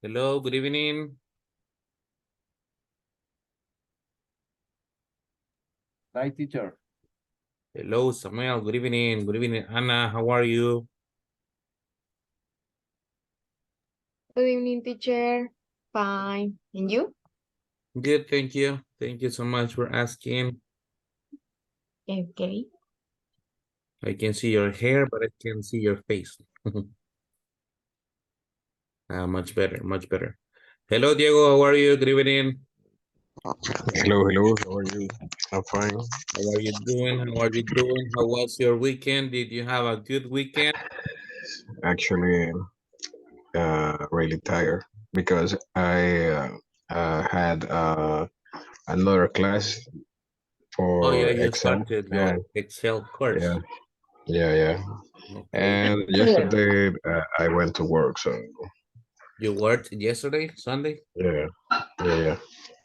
Hello, good evening. Hi, teacher. Hello, Samuel. Good evening. Good evening, Anna. How are you? Good evening, teacher. Fine. And you? Good, thank you. Thank you so much for asking. Okay. I can see your hair, but I can't see your face. Much better, much better. Hello, Diego. How are you? Good evening. Hello, hello. How are you? I'm fine. How are you doing? How are you doing? How was your weekend? Did you have a good weekend? Actually, really tired because I had another class Oh, yeah, for you exam. started your And Excel course. yeah, yeah. Okay. And yesterday I went to work. So You worked yesterday, Sunday? yeah.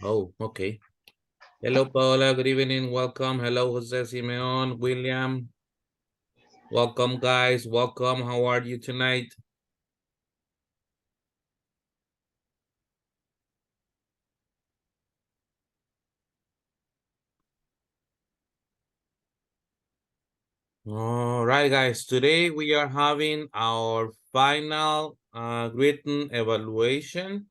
Oh, okay. Hello, Paola. Good evening. Welcome. Hello, Jose Simeon, William. Welcome, guys. Welcome. How are you tonight? All right, guys. Today we are having our final written evaluation.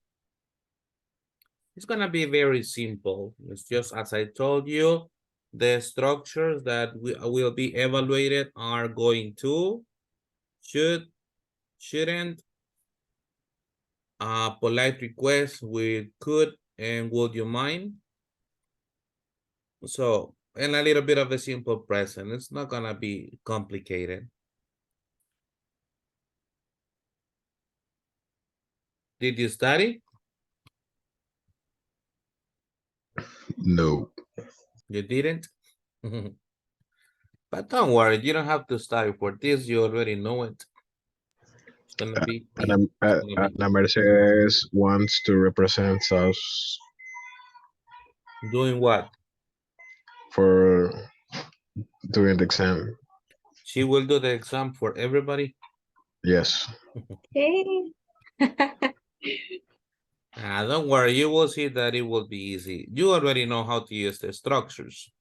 It's gonna be very simple. It's just as I told you, the structures that will be evaluated are going to, should, shouldn't, polite request with could and would you mind. So, and a little bit of a simple present. It's not gonna be complicated. Did you study? No. You didn't? But don't worry, you don't have to study for this. You already know it. It's gonna be easy. It's gonna be Ana Mercedes wants to represent us doing what? for doing the exam. She will do the exam for everybody. Yes. Hey. Don't worry, you will see that it will be easy. You already know how to use the structures.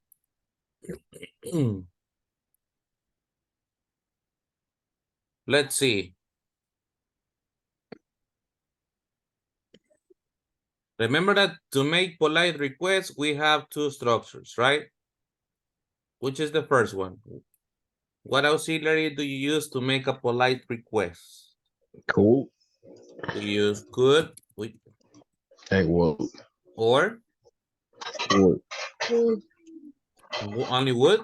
Let's see. Remember that to make polite requests, we have two structures, right? Which is the first one? What auxiliary do you use to make a polite request? Cool. We use could, And would. or Would. only would?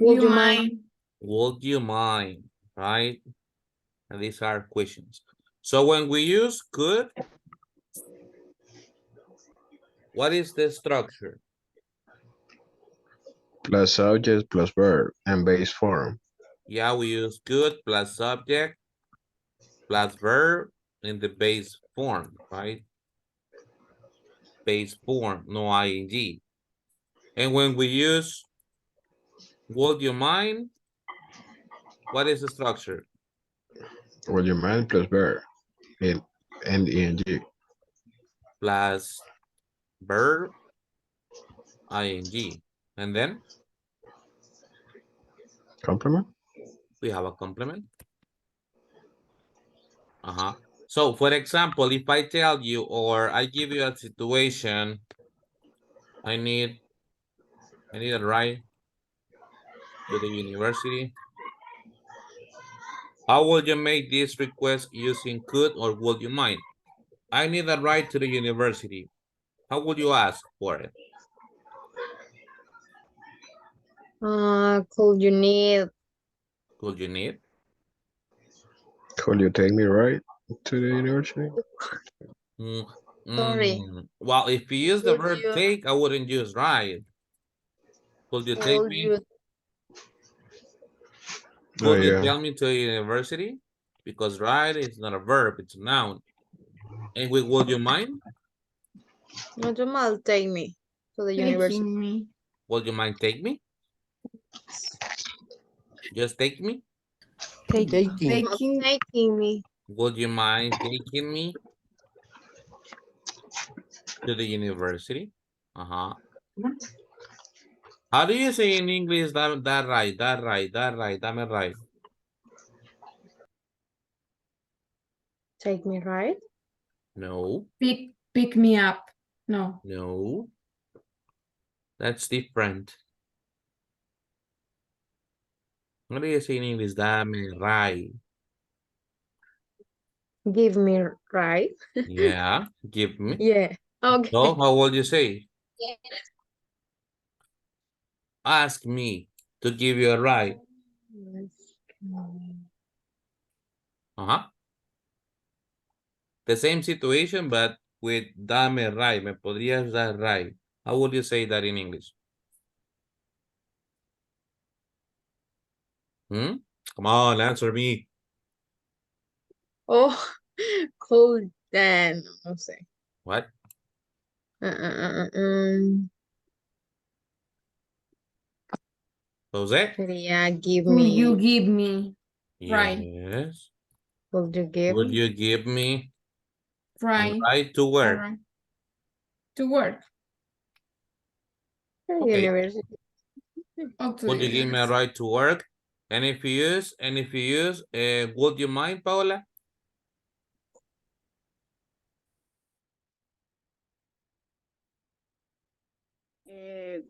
Would you mind? Would you mind, right? And these are questions. So when we use could, what is the structure? Plus subject plus verb and base form. Yeah, we use could plus subject plus verb in the base form, right? Base form, no ing. And when we use would you mind, what is the structure? Would you mind plus verb and ing. Plus verb, ing. And then Complement? we have a complement. So for example, if I tell you or I give you a situation, I need a ride to the university. How would you make this request using could or would you mind? I need a ride to the university. How would you ask for it? Could you need? Could you need? Could you take me right to the university? Mm, Sorry. Well, if you use the Would verb you? take, I wouldn't use ride. Could you take Would me? you? Oh Could you yeah. tell me to a university? Because ride is not a verb, it's a noun. And with would you mind? Would you mind take me to the university? Taking me. Would you mind take me? Just take me? Taking. Not Taking. taking me. Would you mind taking me to the university? Uh-huh. How do you say in English that right, that right, that right, dame right? Take me right. No, Pick me up. No. no. That's different. What do you say in English? Dame right. Give me right. Yeah, give me. Yeah. Okay. So how would you say? Ask me to give you a ride. Uh-huh. The same situation, but with dame ride. Me podrías dar ride. How would you say that in English? Hmm? Come on, answer me. Oh, cool. Then no sé. What? Jose? Sería give You me. give me. Right. Yes. Would you give Would me? you give me a Right. ride to work? Alright. To work. The Okay. university. Or to Would the you give me a university. ride to work? And if you use, would you mind, Paola?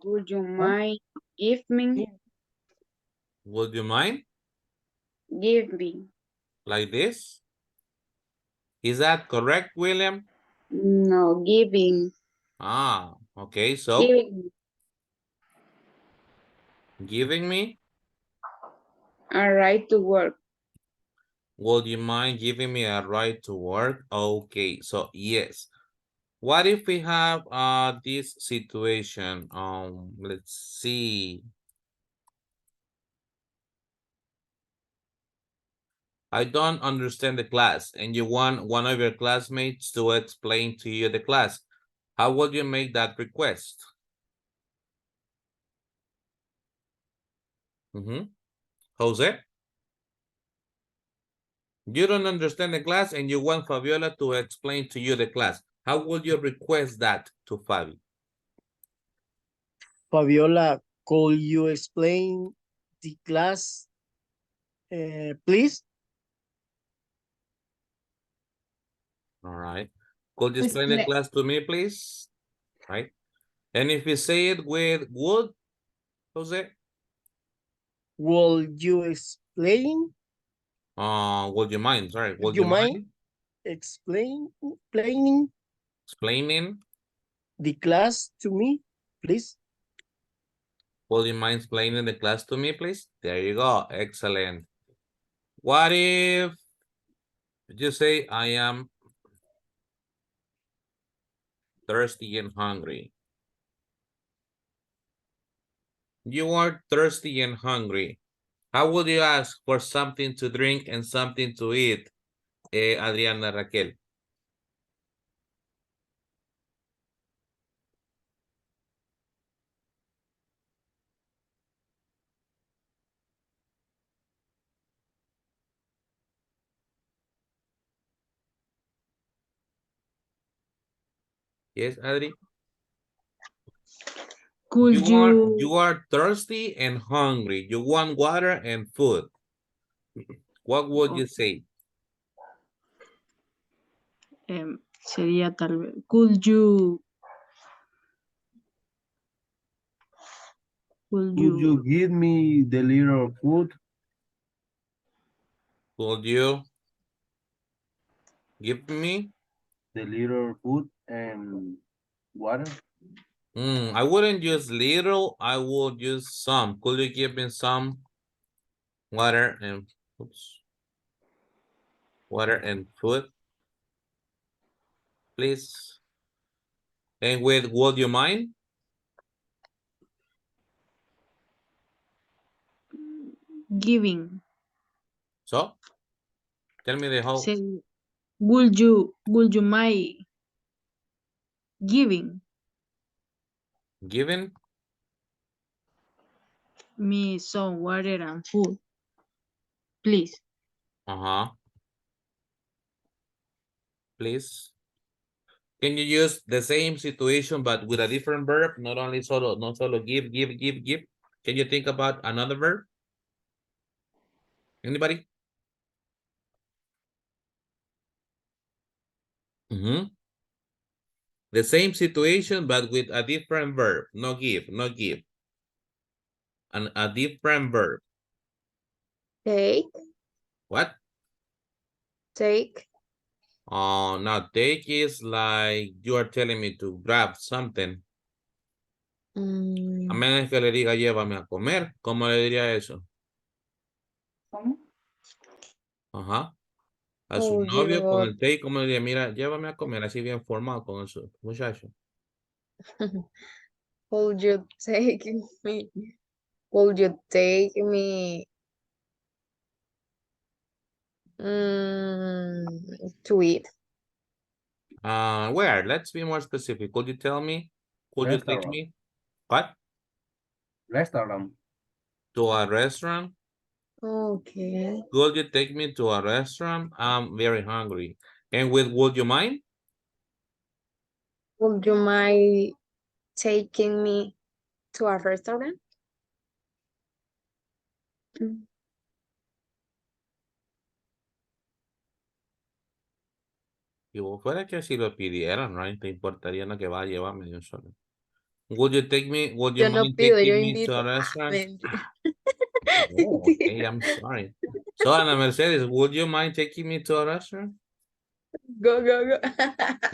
Would you mind give me? Would you mind? Give me. Like this? Is that correct, William? No, giving. Ah, okay. So Giving giving me? a right to work. Would you mind giving me a ride to work? Okay, so yes. What if we have this situation? Let's see. I don't understand the class, and you want one of your classmates to explain to you the class. How would you make that request? Jose? You don't understand the class and you want Fabiola to explain to you the class. How would you request that to Fabi? Fabiola, could you explain the class, please? All right. Could you explain the class to me, please? Right. And if you say it with would, Jose? Will you explain? Would you mind? Sorry, would You you mind mind explaining explaining? the class to me, please? Would you mind explaining the class to me, please? There you go. Excellent. What if you say I am thirsty and hungry? You are thirsty and hungry. How would you ask for something to drink and something to eat, Adriana Raquel? Yes, Adri? Could You are thirsty and hungry. You want water and food. What would you say? sería tal vez, could you Could you give me the little food? Could you give me? The little food and water? I wouldn't use little, I would use some. Could you give me some water and oops, water and food, please? And with would you mind? giving? So tell me the whole Would you mind giving given. me some water and food, please? Uh-huh. please? Can you use the same situation but with a different verb? Not only solo, not solo give. Can you think about another verb? Anybody? The same situation but with a different verb. No give. And a different verb. Take, What? take. Oh, now take is like you are telling me to grab something. A menos que le diga llévame a comer. ¿Cómo le diría eso? ¿Cómo? Ajá. A su Oh, novio con you, el take, ¿cómo le diría? Mira, llévame a comer, así bien formal con su muchacho. would you take me? Would you take me to eat? Where? Let's be more specific. Could you tell me? Could you take Restaurant. me? What? Restaurant. To a restaurant? Okay. Could you take me to a restaurant? I'm very hungry. And with would you mind? Would you mind taking me to a restaurant? Si vos fuera que si lo pidieran, ¿no? Te importaría no que va a llevarme de un solo. Would you take me? Would you Yo no mind pido, yo taking me to a invito. restaurant? Mentira. Oh, okay, I'm sorry. So, Ana Mercedes, would you mind taking me to a restaurant? Go, go, go.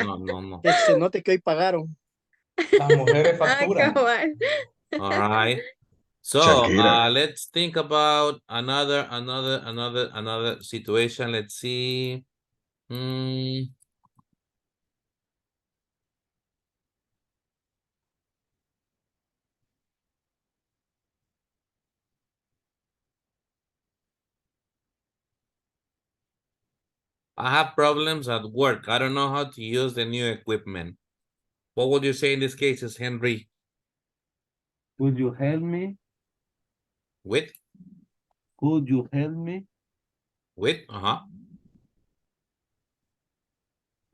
No. Que se note que hoy pagaron. Las mujeres Ah, facturan. cabal. All right. So, Shakira. let's think about another situation. Let's see. I have problems at work. I don't know how to use the new equipment. What would you say in this case, is Henry? Could you help me? With? Could you help me With?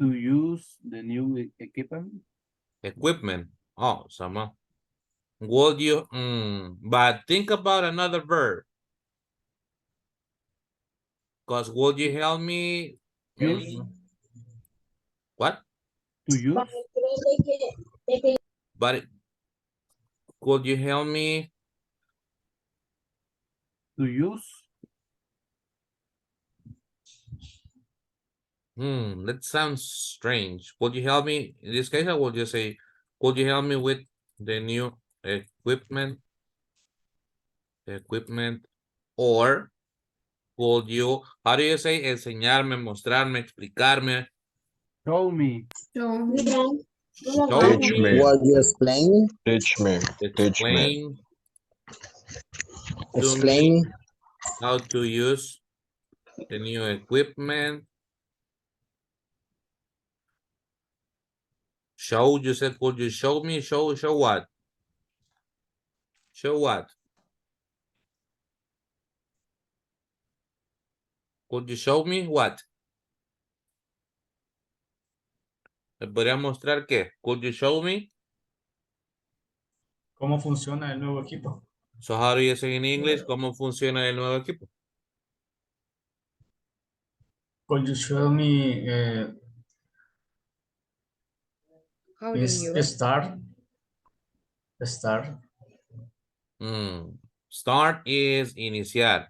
to use the new equipment? Equipment. Oh, someone. Would you? But think about another verb. Because would you help me? Use. What? To use. But could you help me? To use. That sounds strange. Would you help me in this case? I would just say, could you help me with the new equipment? Or could you, how do you say, enseñarme, mostrarme, explicarme? Show me. So, Show Teach me, me. What you explain? Teach me. Teach me. explain to Explain me me. how to use the new equipment. Show, you said, could you show me? Show what? Show what? Could you show me what? ¿Me podría mostrar qué? Could you show me? ¿Cómo funciona el nuevo equipo? So how do you say in English? ¿Cómo funciona el nuevo equipo? Could you show me How do you? start? Start. Start is iniciar.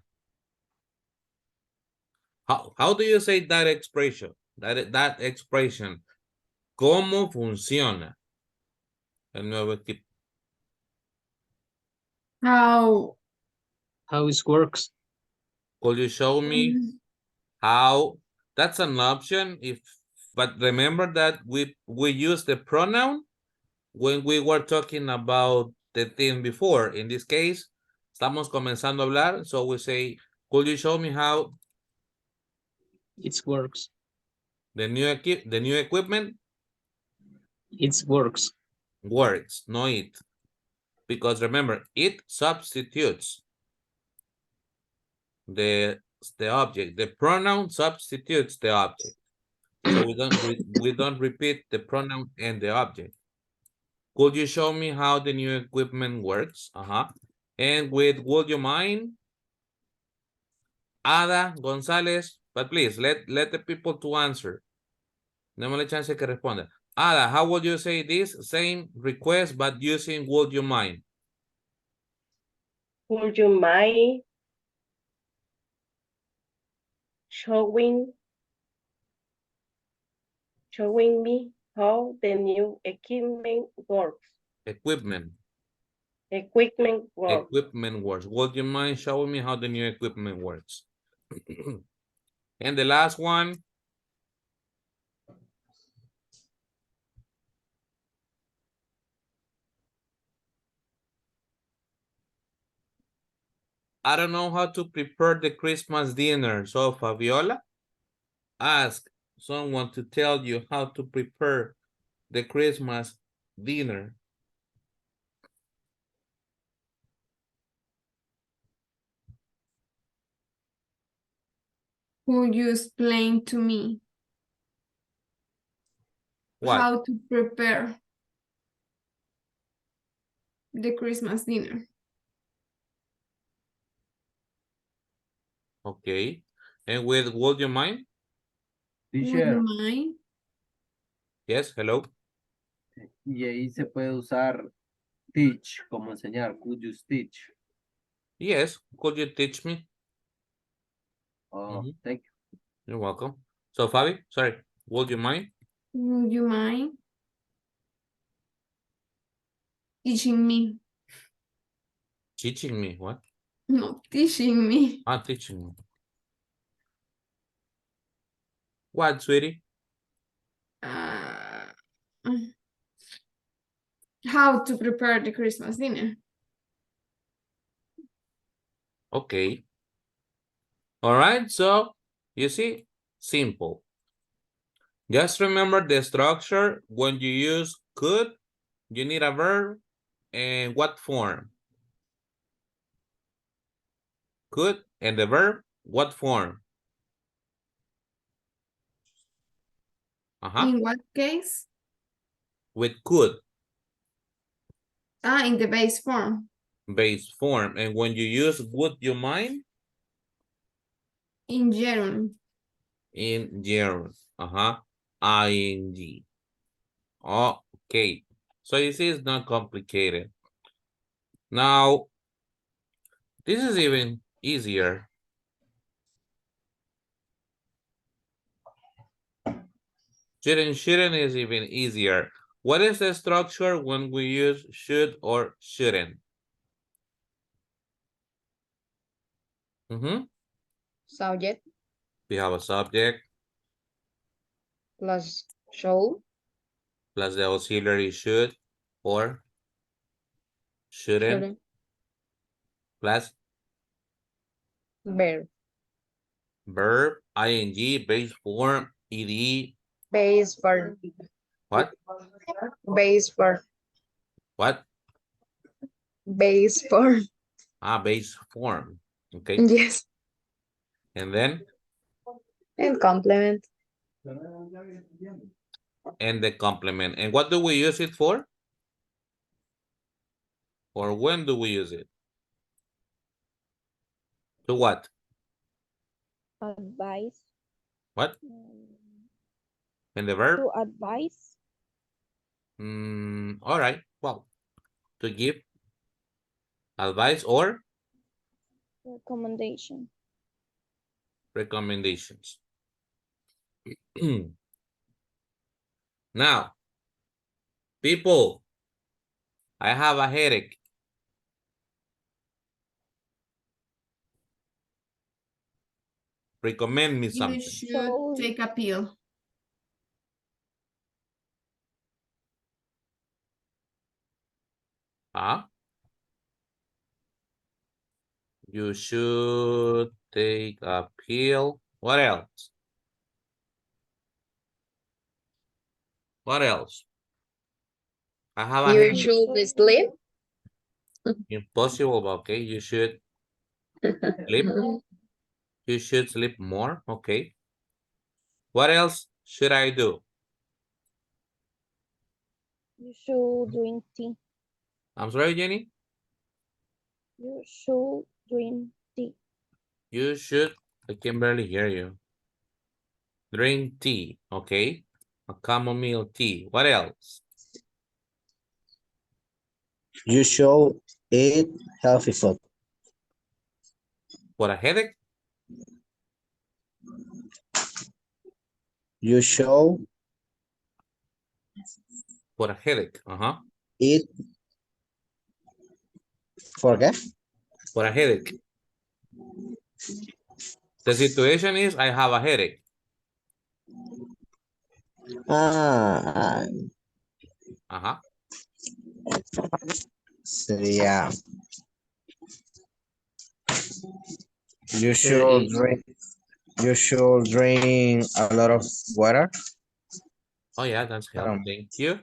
How do you say that expression? That expression. ¿Cómo funciona el nuevo equipo? how it works. Could you show me how? That's an option. But remember that we use the pronoun when we were talking about the thing before. In this case, estamos comenzando a hablar, so we say, could you show me how It works. the new equipment It works. works, no it. Because remember, it substitutes the object. The pronoun substitutes the object. So we don't repeat the pronoun and the object. Could you show me how the new equipment works? And with would you mind? Ada González, but please let the people to answer. Démosle chance que responda. Ada, how would you say this? Same request, but using would you mind? Would you mind showing me how the new equipment works? Equipment. Equipment works. Equipment works. Would you mind showing me how the new equipment works? And the last one. I don't know how to prepare the Christmas dinner. So Fabiola, ask someone to tell you how to prepare the Christmas dinner. Could you explain to me What? how to prepare the Christmas dinner? Okay. And with would you mind? Would Teacher, you mind? Yes, hello. y ahí se puede usar teach como enseñar. Could you teach? Yes, could you teach me? Oh, Mhm. thank you. You're welcome. So Fabi, sorry, would you mind? Would you mind teaching me? Teaching me, what? No, teaching me. Ah, teaching me. What, sweetie? Uh, how to prepare the Christmas dinner? Okay. All right, so you see, simple. Just remember the structure. When you use could, you need a verb and what form? Could and the verb, what form? In what case? With could, In the base form. base form. And when you use would you mind? In gerund. In gerund. ING. Okay. So you see, it's not complicated. Now, this is even easier. Shouldn't is even easier. What is the structure when we use should or shouldn't? Subject We have a subject plus show plus the auxiliary should or shouldn't shouldn't plus verb. verb, ing, base form, ed. Base verb. What? Base verb. What? Base form. Base form. Okay. Yes. And then, And complement. and the complement. And what do we use it for? Or when do we use it? To what? Advice. What? And the verb? To advise. All right. Well, to give advice or Recommendation. recommendations. Now, people, I have a headache. Recommend me You something. should take a pill. You should take a pill. What else? What else? I have a You headache. should sleep. Impossible, but okay. You should sleep. You should sleep more. Okay. What else? should I do? You should drink tea. I'm sorry, Jenny? You should drink tea. You should, I can barely hear you. Drink tea, okay? A chamomile tea. What else? You should eat healthy food. For a headache? You should For a headache, eat forget. For a headache. The situation is I have a headache. Ah, sería. You should drink. You should drink a lot of water. Oh yeah, that's helpful. Thank you.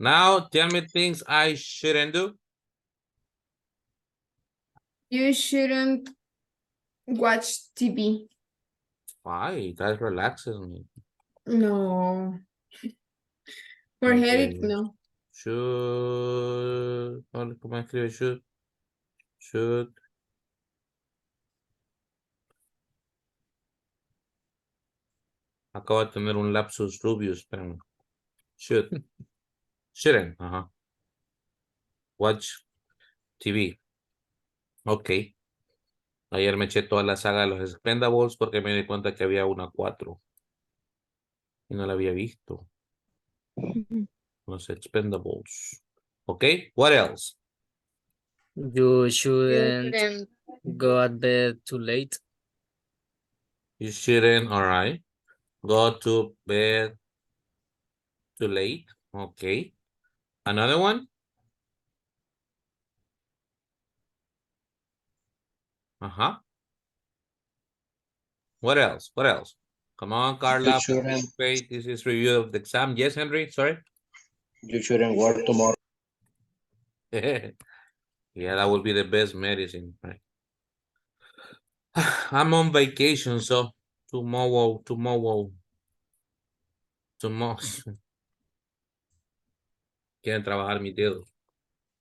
Now tell me things I shouldn't do. You shouldn't watch TV. Why? That relaxes me. No. For Okay. headache, no. Should. ¿Cómo escribe should? Should. Acabo de tener un lapsus rubius, pero should. Shouldn't. Watch TV. Ok. Ayer me eché toda la saga de los Expendables porque me di cuenta que había una 4. Y no la había visto. Los Expendables. Ok. What else? You shouldn't go at bed too late. You shouldn't, all right. Go to bed too late. Okay. Another one? What else? What else? Come on, Carla. Participate. This is review of the exam. Yes, Henry? Sorry? You shouldn't work tomorrow. Yeah, that would be the best medicine, right? I'm on vacation, so tomorrow. Quieren trabajar mis dedos.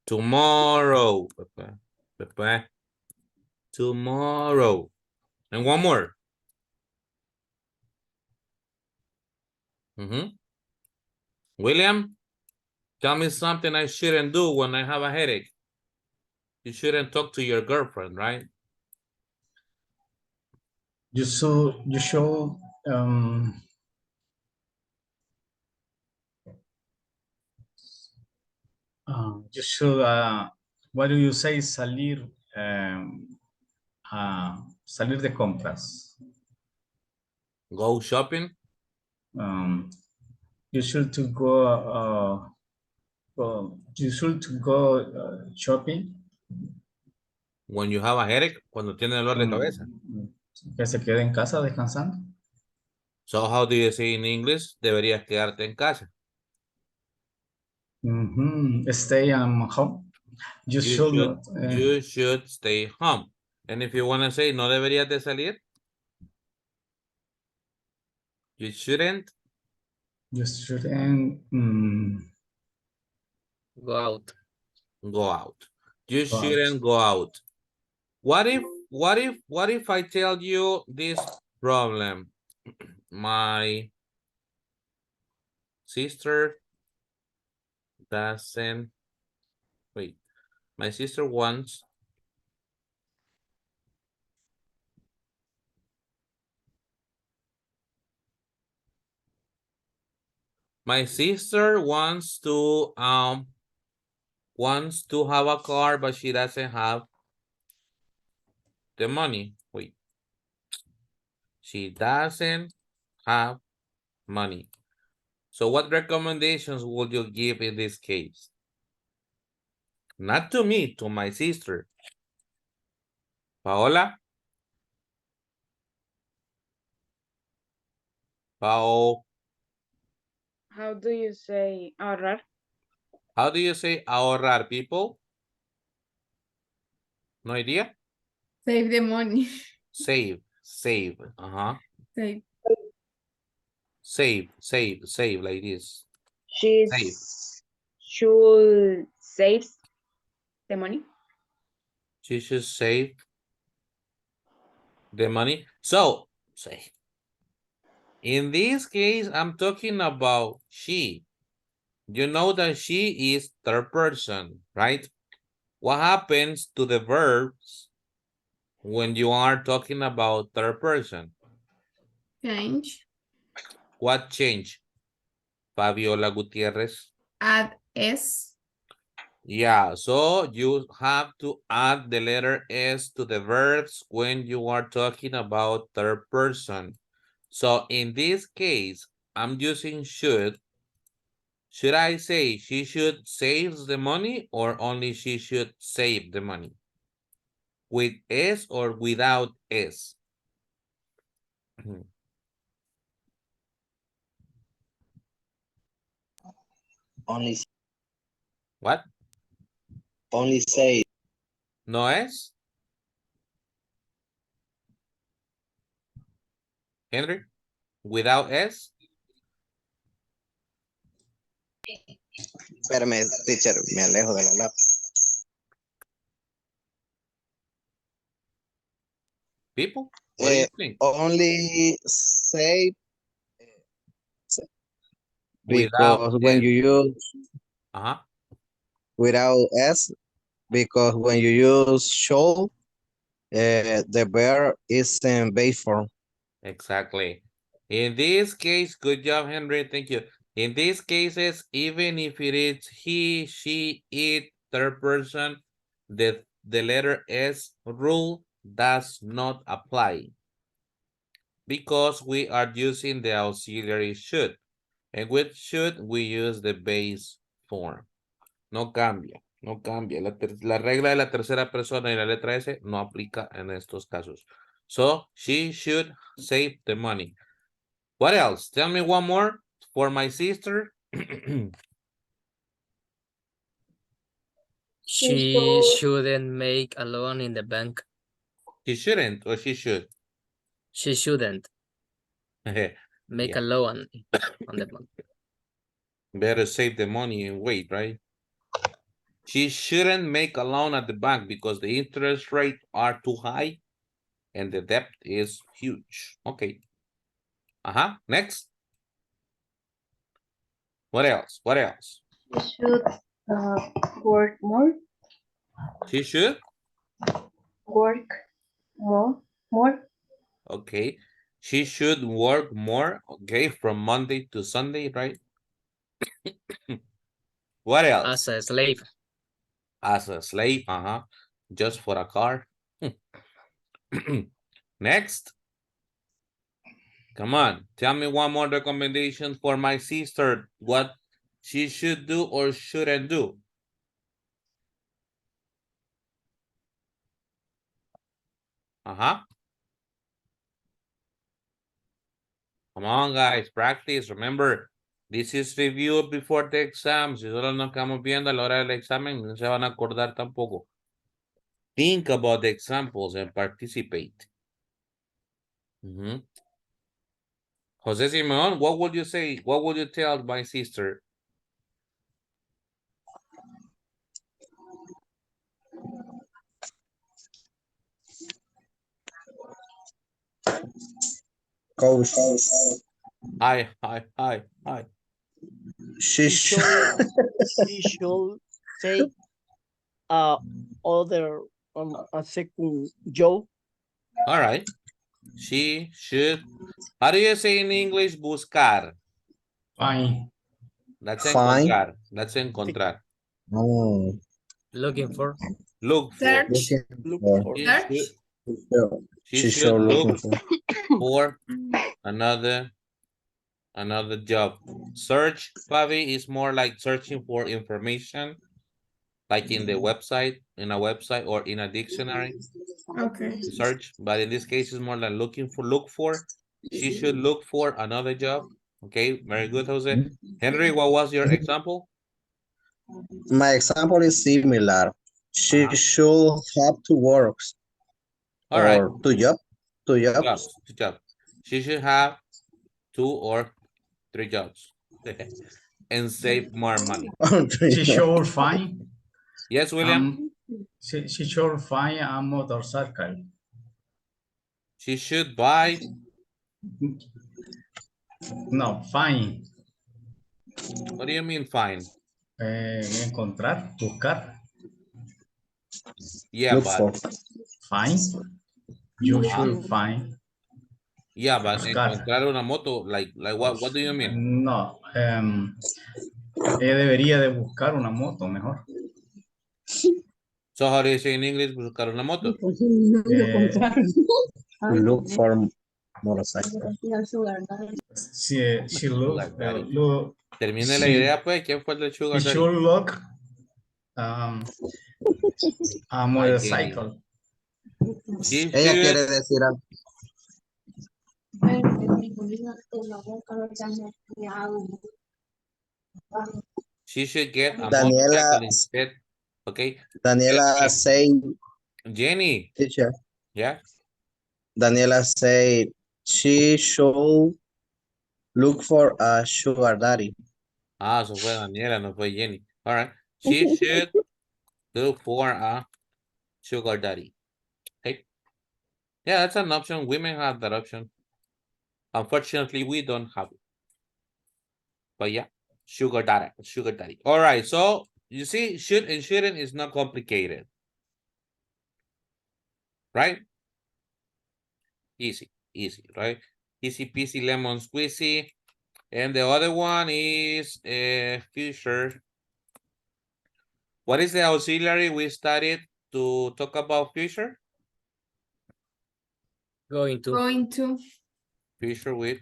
Tomorrow, Pepe. Tomorrow. And one more. William, tell me something I shouldn't do when I have a headache. You shouldn't talk to your girlfriend, right? You should what do you say, salir salir de compras. Go shopping. You should to go shopping. When you have a headache, cuando tiene dolor de cabeza. Que se quede en casa descansando. So how do you say in English? Deberías quedarte en casa. Stay home. You should stay home. And if you want to say no deberías de salir, you shouldn't. You shouldn't go out. Go out. You shouldn't go out. What if I tell you this problem? My sister doesn't wait. My sister wants wants to have a car, but she doesn't have the money. Wait. She doesn't have money. So what recommendations would you give in this case? Not to me, to my sister. Paola? Pao. How do you say ahorrar? How do you say ahorrar, people? No idea? Save the money. Save. Save. Save like this. She Save. should save the money. She should save the money. So, save. In this case, I'm talking about she. You know that she is third person, right? What happens to the verbs when you are talking about third person? Change. What change? Fabiola Gutierrez. Add S. Yeah, so you have to add the letter S to the verbs when you are talking about third person. So in this case, I'm using should. Should I say she should save the money or only she should save the money? With S or without S? Only, What? only say No S? Henry? Without S? espérame, teacher, me alejo de la lap. People? What do you think? Only say Without because when S. you use Uh-huh. without S, because when you use show, the verb is in base form. Exactly. In this case, good job, Henry. Thank you. In these cases, even if it is he, she, it, third person, the letter S rule does not apply because we are using the auxiliary should. And with should, we use the base form. No cambia, no cambia. La regla de la tercera persona y la letra S no aplica en estos casos. So, she should save the money. What else? Tell me one more for my sister. She shouldn't make a loan in the bank. She shouldn't or she should? She shouldn't make Yeah. a loan on the bank. Better save the money and wait, right? She shouldn't make a loan at the bank because the interest rate are too high and the debt is huge. Okay. Next. What else? What else? You should work more. She should? Work more. Okay. She should work more, okay, from Monday to Sunday, right? What else? As a slave. As a slave, just for a car. Next. Come on, tell me one more recommendation for my sister, what she should do or shouldn't do. Come on, guys, practice. Remember, this is review before the exam. Si solo nos quedamos viendo a la hora del examen, no se van a acordar tampoco. Think about the examples and participate. Jose Simeon, what would you say? What would you tell my sister? Coach, Hi. she should She should take other a second job. All right. She should. How do you say in English buscar? Fine. That's Fine. encontrar. That's encontrar. Oh, Looking for. Look for. Search. Look for. She Search. should, she she should should looking look for. for another job. Search, Fabi, is more like searching for information, like in the website, in a website or in a dictionary. Okay. Search, but in this case, it's more like look for. She should look for another job. Okay, very good, Jose. Henry, what was your example? My example is similar. She should have to work All right. or two jobs. Two jobs. She should have two or 3 jobs. And save more money. She should find Yes, William? she should find a motorcycle. She should buy. No, find. What do you mean find? Encontrar, buscar, Yeah, Look but for. find. You uh-huh. should find. Yeah, but Buscar. encontrar una moto, like what do you mean? No, ella debería de buscar una moto mejor. So how do you say in English buscar una moto? Look for motorcycle. She look, Sugar daddy. look. Termine la She- idea, pues. ¿Quién fue el de Sugar She Daddy? should look a motorcycle. She Ella should, quiere decir algo. she should get a Daniela, motorcycle instead. Okay. Daniela say, Jenny. teacher, Yeah. Daniela say she should look for a sugar daddy. Ah, eso fue Daniela, no fue Jenny. All right. She should look for a sugar daddy. Okay. Yeah, that's an option. Women have that option. Unfortunately, we don't have it. But yeah, sugar daddy, sugar daddy. All right. So you see, should and shouldn't is not complicated. Right? Easy, easy, right? Easy peasy lemon squeezy. And the other one is future. What is the auxiliary we studied to talk about future? Going to. Going to. Future with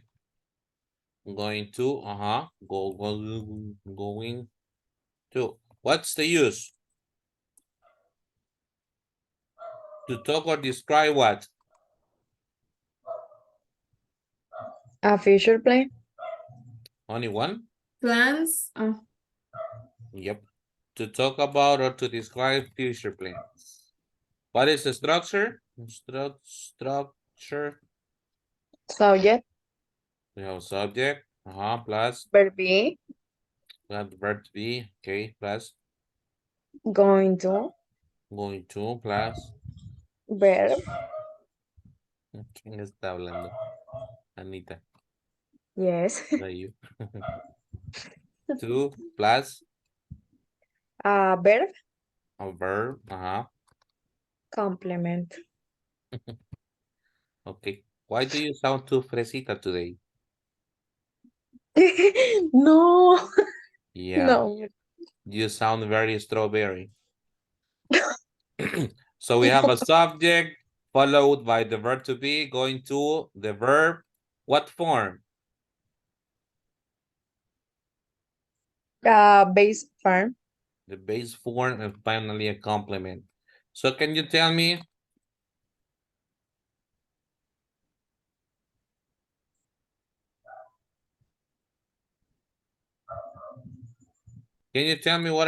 going to, going to. What's the use? To talk or describe what? A future plan. Only one? Plans. Yep. To talk about or to describe future plans. What is the structure? Structure. Subject. We have subject. Plus. Verb be. We have the verb to be. Okay. Plus. Going to. Going to. Plus. Verb. ¿Quién está hablando? Anita. Yes. Not you. To plus. Verb. A verb. Complement. Okay. Why do you sound too fresita today? No. Yeah. No. You sound very strawberry. So we have a subject followed by the verb to be, going to the verb. What form? Base form. The base form and finally a complement. So can you tell me? Can you tell me what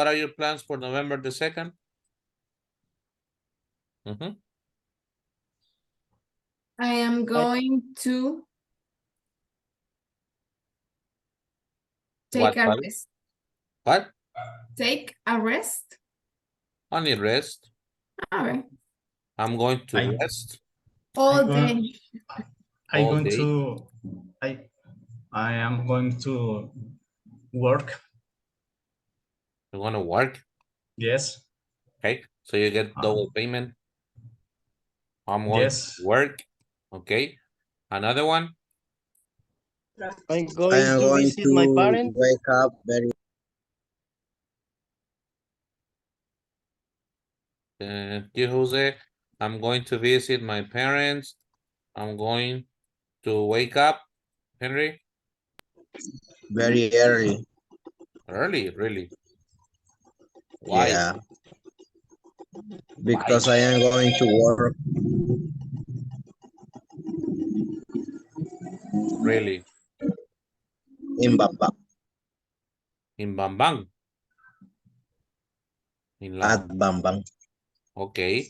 are your plans for November the 2nd? I am going to take What, a buddy? rest. What? Take a rest. Only rest. All right. I'm going to rest. All day. I am going to work. You're gonna work? Yes. Okay, so you get double payment. I'm going to work. Okay, another one. I'm going to visit my parents. Wake up very. Dear Jose, I'm going to visit my parents. I'm going to wake up, Henry. Very early. Early, really. Why? Yeah. Because I am going to work. Really? In Bamba. In Bambang? In At Bambang. Okay,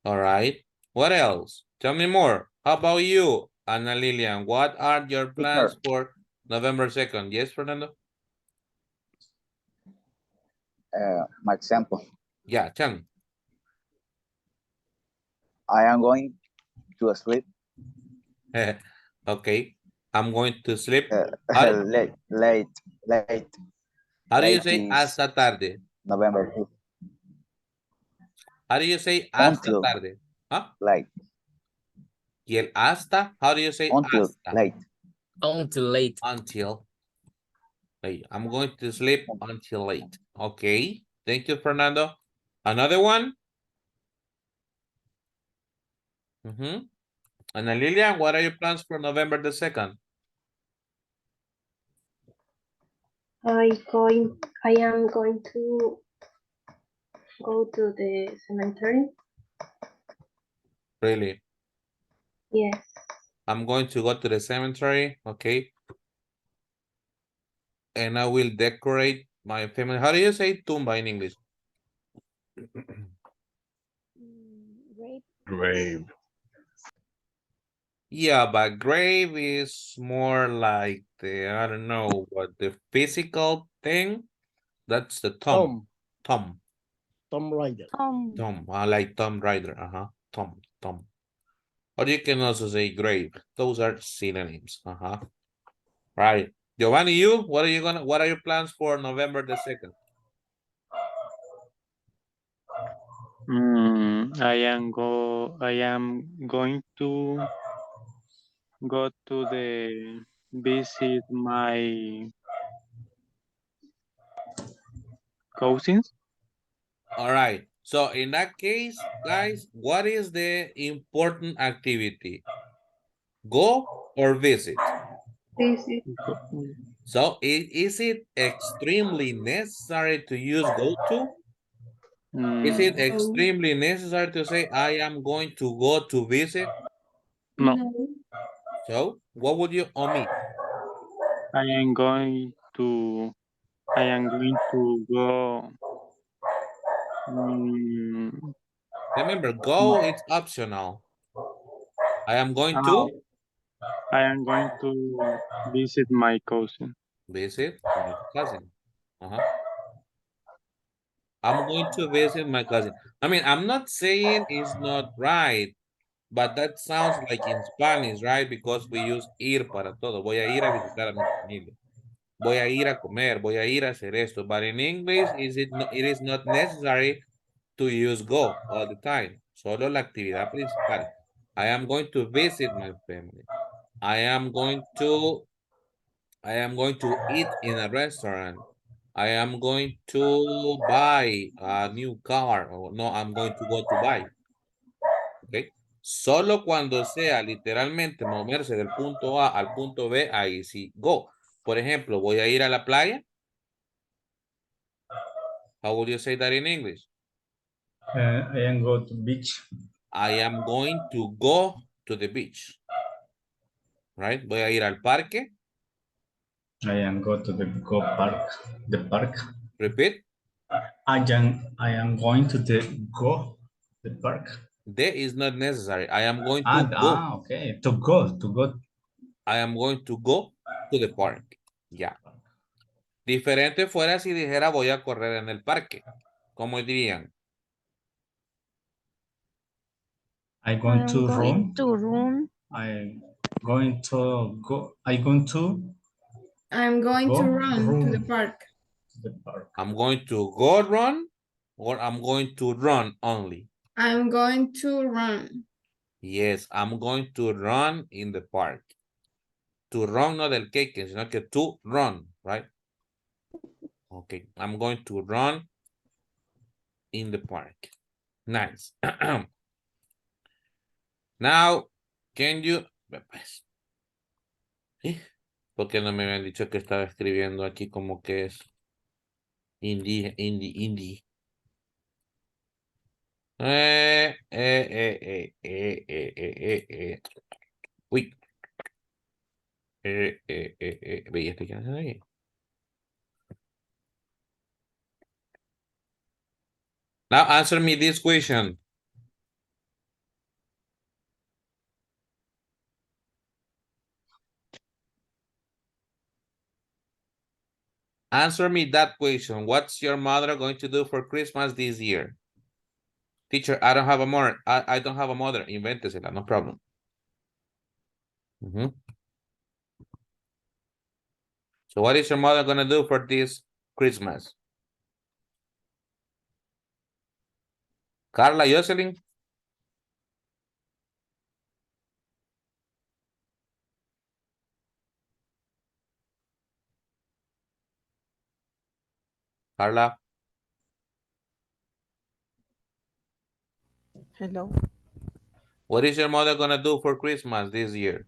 all right. What else? Tell me more. How about you, Ana Lilian? What are your plans for November 2nd. Yes, Fernando? My example, Yeah, Chan. I am going to sleep Okay. I'm going to sleep. How, late how do you late say is hasta tarde? November 5th. How do you say hasta Until tarde? Huh? late. Y el hasta, how do you say Until hasta? late. Until late. Until. Wait, I'm going to sleep until late. Okay. Thank you, Fernando. Another one? Ana Lilia, what are your plans for November the 2nd? I am going to go to the cemetery. Really? Yes. I'm going to go to the cemetery, okay? And I will decorate my family. How do you say tumba in English? Grave. Yeah, but grave is more like the, I don't know, what the physical thing. That's the tomb. Tom. Tom Raider. Tom. I like Tom Rider. Tom. Or you can also say grave. Those are synonyms. Right. Giovanni, you? What are your plans for November the 2nd? I am going to go to the visit my cousins. All right. So in that case, guys, what is the important activity? Go or visit? Visit. So is it extremely necessary to use go to? Is it extremely necessary to say, I am going to go to visit? No, So what would you omit? I am going to go. Remember, go is optional. I am going to I am going to visit my cousin. visit my cousin. I'm going to visit my cousin. I mean, I'm not saying it's not right, but that sounds like in Spanish, right? Because we use ir para todo. Voy a ir a visitar a mi familia. Voy a ir a comer. Voy a ir a hacer esto. But in English, it is not necessary to use go all the time. Solo la actividad principal. I am going to visit my family. I am going to eat in a restaurant. I am going to buy a new car. Or no, I'm going to go to buy. ¿Ok? Solo cuando sea literalmente moverse del punto A al punto B, ahí sí, go. Por ejemplo, voy a ir a la playa. How would you say that in English? I am go to beach. I am going to go to the beach. Right? Voy a ir al parque. I am go to the park. The park. Repeat. I am going to the park. There is not necessary. I am going to go. Okay. To go. I am going to go to the park. Ya. Diferente fuera si dijera voy a correr en el parque. ¿Cómo dirían? I'm going to run. I'm going to go. I'm going to run to the park. I'm going to go run or I'm going to run only. I'm going to run. Yes, I'm going to run in the park. To run, no del cake, sino que to run, right? Okay, I'm going to run in the park. Nice. Now, can you... ¿Por qué no me habían dicho que estaba escribiendo aquí como que es indie? Uy. Veía este que hace ahí. Now answer me this question. Answer me that question. What's your mother going to do for Christmas this year? Teacher, I don't have a mother. I don't have a mother. Invéntesela, no problem. So what is your mother gonna do for this Christmas? Carla, Jocelyn? Carla? Hello. What is your mother gonna do for Christmas this year?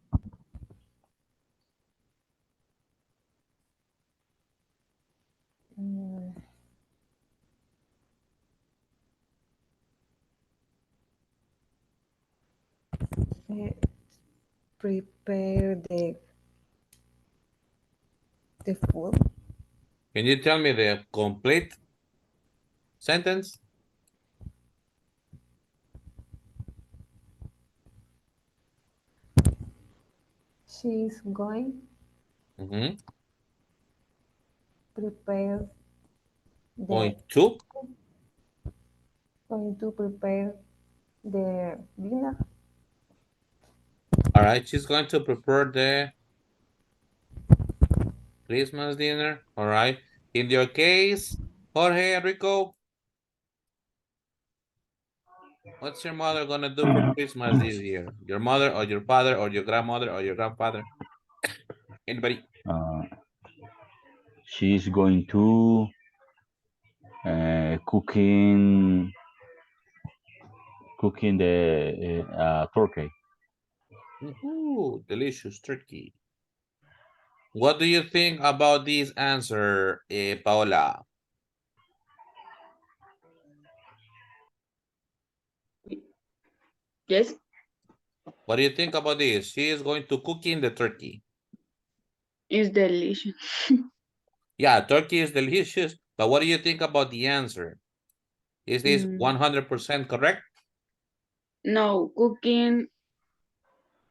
Prepare the food. Can you tell me the complete sentence? She's going prepare Going to? Going to prepare the dinner. All right, she's going to prepare the Christmas dinner. All right. In your case, Jorge, Enrico, what's your mother gonna do for Christmas this year? Your mother or your father or your grandmother or your grandfather? Anybody? She's going to cooking the turkey. Ooh, delicious turkey. What do you think about this answer, Paola? Yes. What do you think about this? She is going to cook in the turkey. It's delicious. Yeah, turkey is delicious, but what do you think about the answer? Is this 100% correct? No, cooking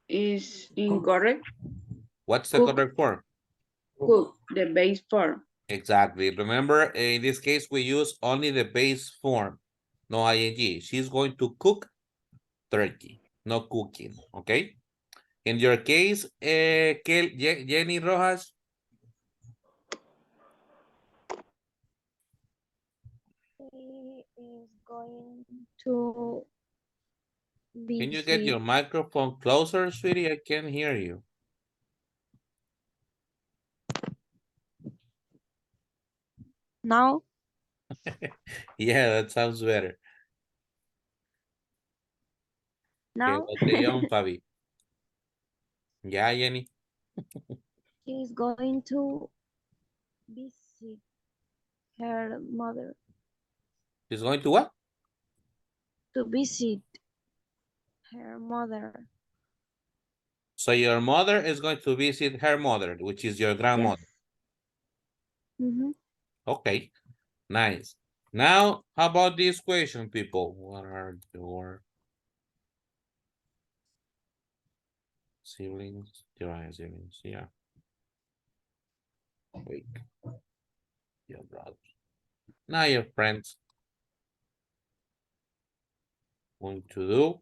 is incorrect. What's the correct form? Cook, the base form. Exactly. Remember, in this case, we use only the base form, no ing. She's going to cook turkey, no cooking, okay? In your case, Jenny Rojas. He is going to Can you get your visit. microphone closer, sweetie? I can't hear you. Now, Yeah, that sounds better. now Botellón, Fabi. Yeah, Jenny. he is going to visit her mother. She's going to what? To visit her mother. So your mother is going to visit her mother, which is your grandmother. Yes. Okay, nice. Now, how about this question, people? What are your siblings? Your siblings, yeah. Wait. Your brothers. Now your friends. Going to do.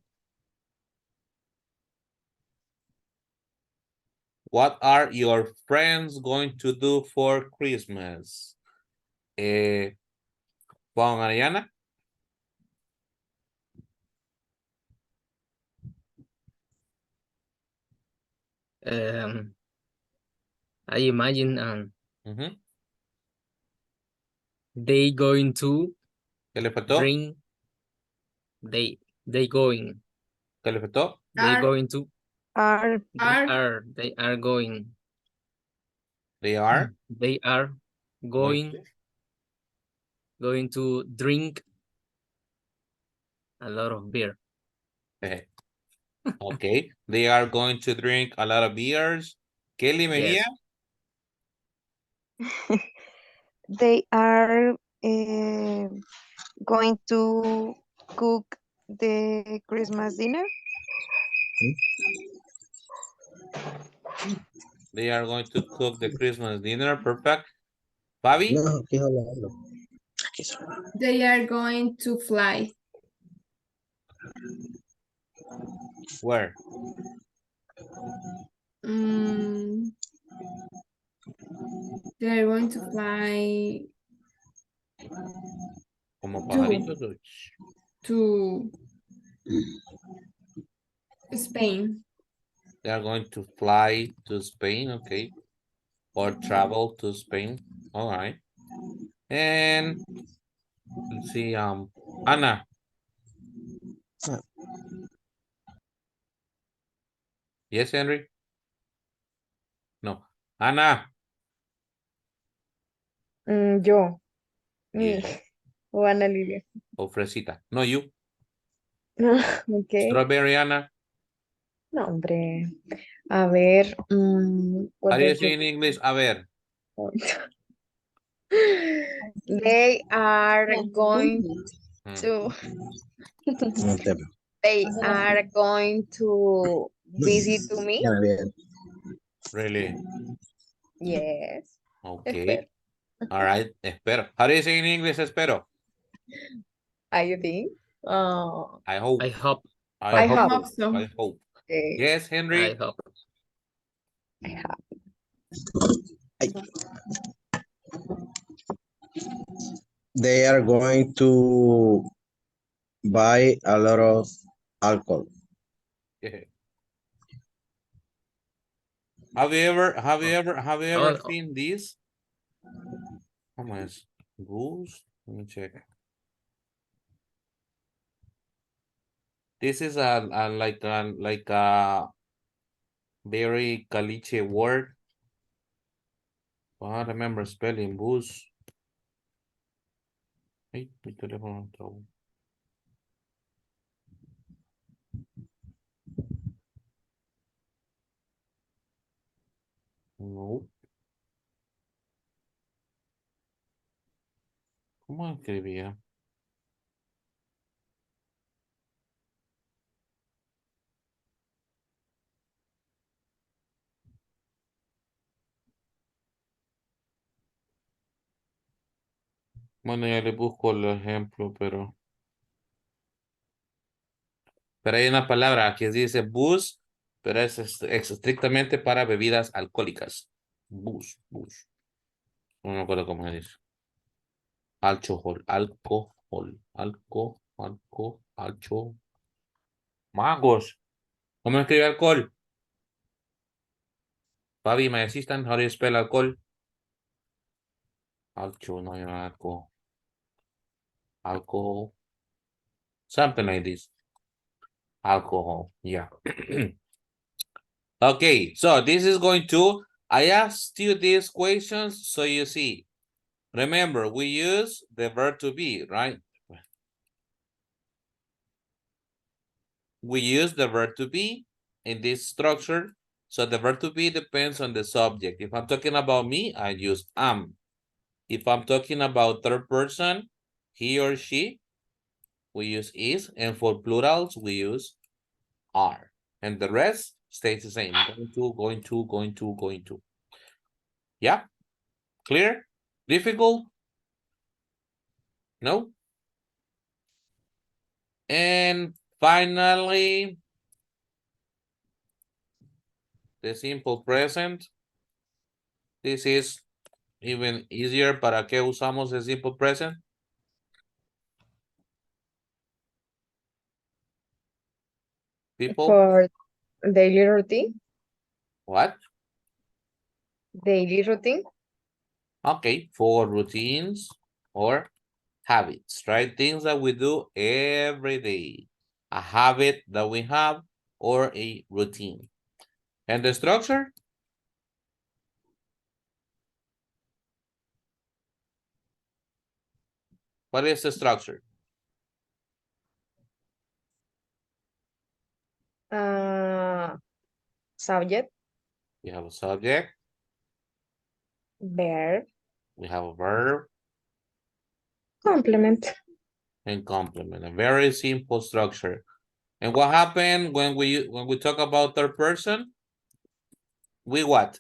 What are your friends going to do for Christmas? Juan Ariana? I imagine they going to ¿Qué le faltó? drink. They going. ¿Qué le faltó? They going to. Are They are going. They are? They are going to drink a lot of beer. Okay. They are going to drink a lot of beers. Kelly Mejia? Yes. they are going to cook the Christmas dinner? They are going to cook the Christmas dinner. Perfect. Fabi? No, aquí hablando. They are going to fly. Where? Mm, they are going to fly Como to, pajaritos. to Spain. They are going to fly to Spain, okay. Or travel to Spain. All right. And let's see, Anna. Yes, Henry? No. Ana. Yo, me, Yeah. o Ana Lilia. O Fresita. No, you. Ok. Strawberry Ana. No, hombre. A ver, How what do you does say it? in English? A ver. They are going to. No te- They are going to visit to me. Ya bien. Really? Yes. Okay. All right. Espero. How do you say in English? Espero. I think. I hope. I hope. I hope. Hope so. I hope. Okay. Yes, I Henry. hope. I hope. They are going to buy a lot of alcohol. Yeah. Have you ever Oh, seen this? How much? Boost? Let me check. This is a like a very caliche word. I don't remember spelling boost. Ay, mi teléfono trabó. No. ¿Cómo escribía? Bueno, ya le busco el ejemplo, pero hay una palabra que dice bus, pero es estrictamente para bebidas alcohólicas. Bus. No me acuerdo cómo se dice. Alcohol. Magos. ¿Cómo escribe alcohol? Fabi, my assistant, how do you spell alcohol? No, alcohol. Alcohol. Something like this. Alcohol, yeah. Okay, so this is going to, I asked you these questions so you see. Remember, we use the verb to be, right? We use the verb to be in this structure. So the verb to be depends on the subject. If I'm talking about me, I use am. If I'm talking about third person, he or she, we use is. And for plurals, we use are. And the rest stays the same. Going to. Yeah? Clear? Difficult? No? And finally, the simple present. This is even easier. ¿Para qué usamos el simple present? People? For daily routine. What? Daily routine. Okay, for routines or habits, right? Things that we do every day. A habit that we have or a routine. And the structure? What is the structure? Subject. We have a subject. Verb. We have a verb. Complement. And complement. A very simple structure. And what happened when we talk about third person? We what?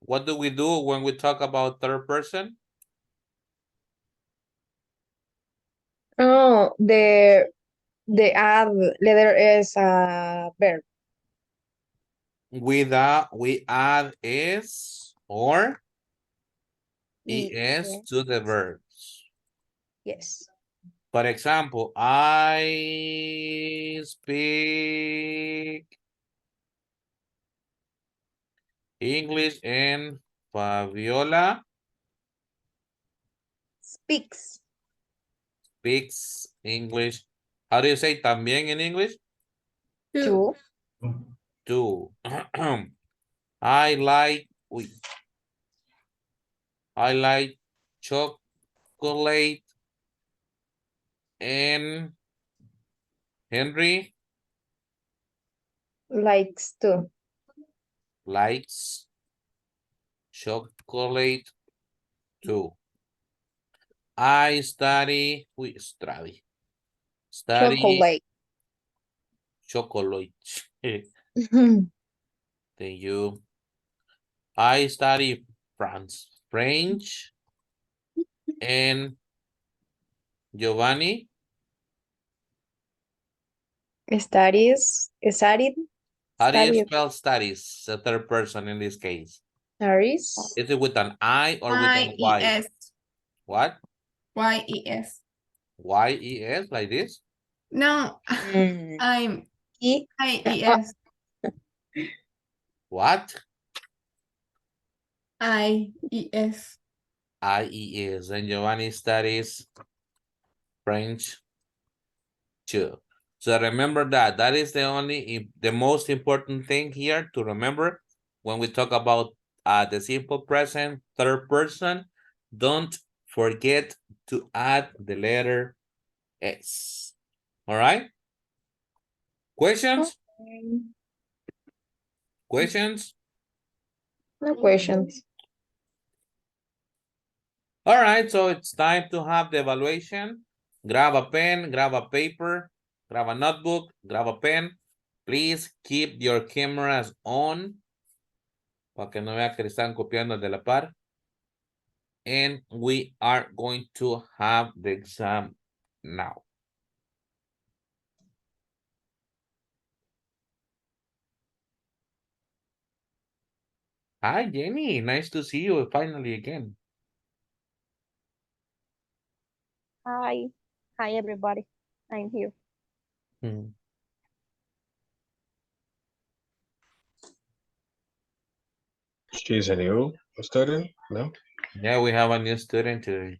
What do we do when we talk about third person? Oh, the add letter is a verb. We add is or es to the verbs. Yes. For example, I speak English and Fabiola Speaks. speaks English. How do you say también in English? Two. Two. I like chocolate and Henry Likes to. likes chocolate too. I study study Chocolate. chocolate. Thank you. I study French and Giovanni. Studies. Studied. How do you Studied. spell studies? The third person in this case. Studies. Is it with an I or with an Y? Y-E-S. What? Y-E-S. Y-E-S like this? No, I'm I-E-S. What? I-E-S. I-E-S. And Giovanni studies French too. So remember that. That is the most important thing here to remember when we talk about the simple present, third person. Don't forget to add the letter S. All right? Questions? Questions? No questions. All right, so it's time to have the evaluation. Grab a pen, grab a paper, grab a notebook, grab a pen. Please keep your cameras on para que no vea que le están copiando de la par. And we are going to have the exam now. Hi, Jenny. Nice to see you finally again. Hi. Hi, everybody. I'm here. She's a new student, no? Yeah, we have a new student today.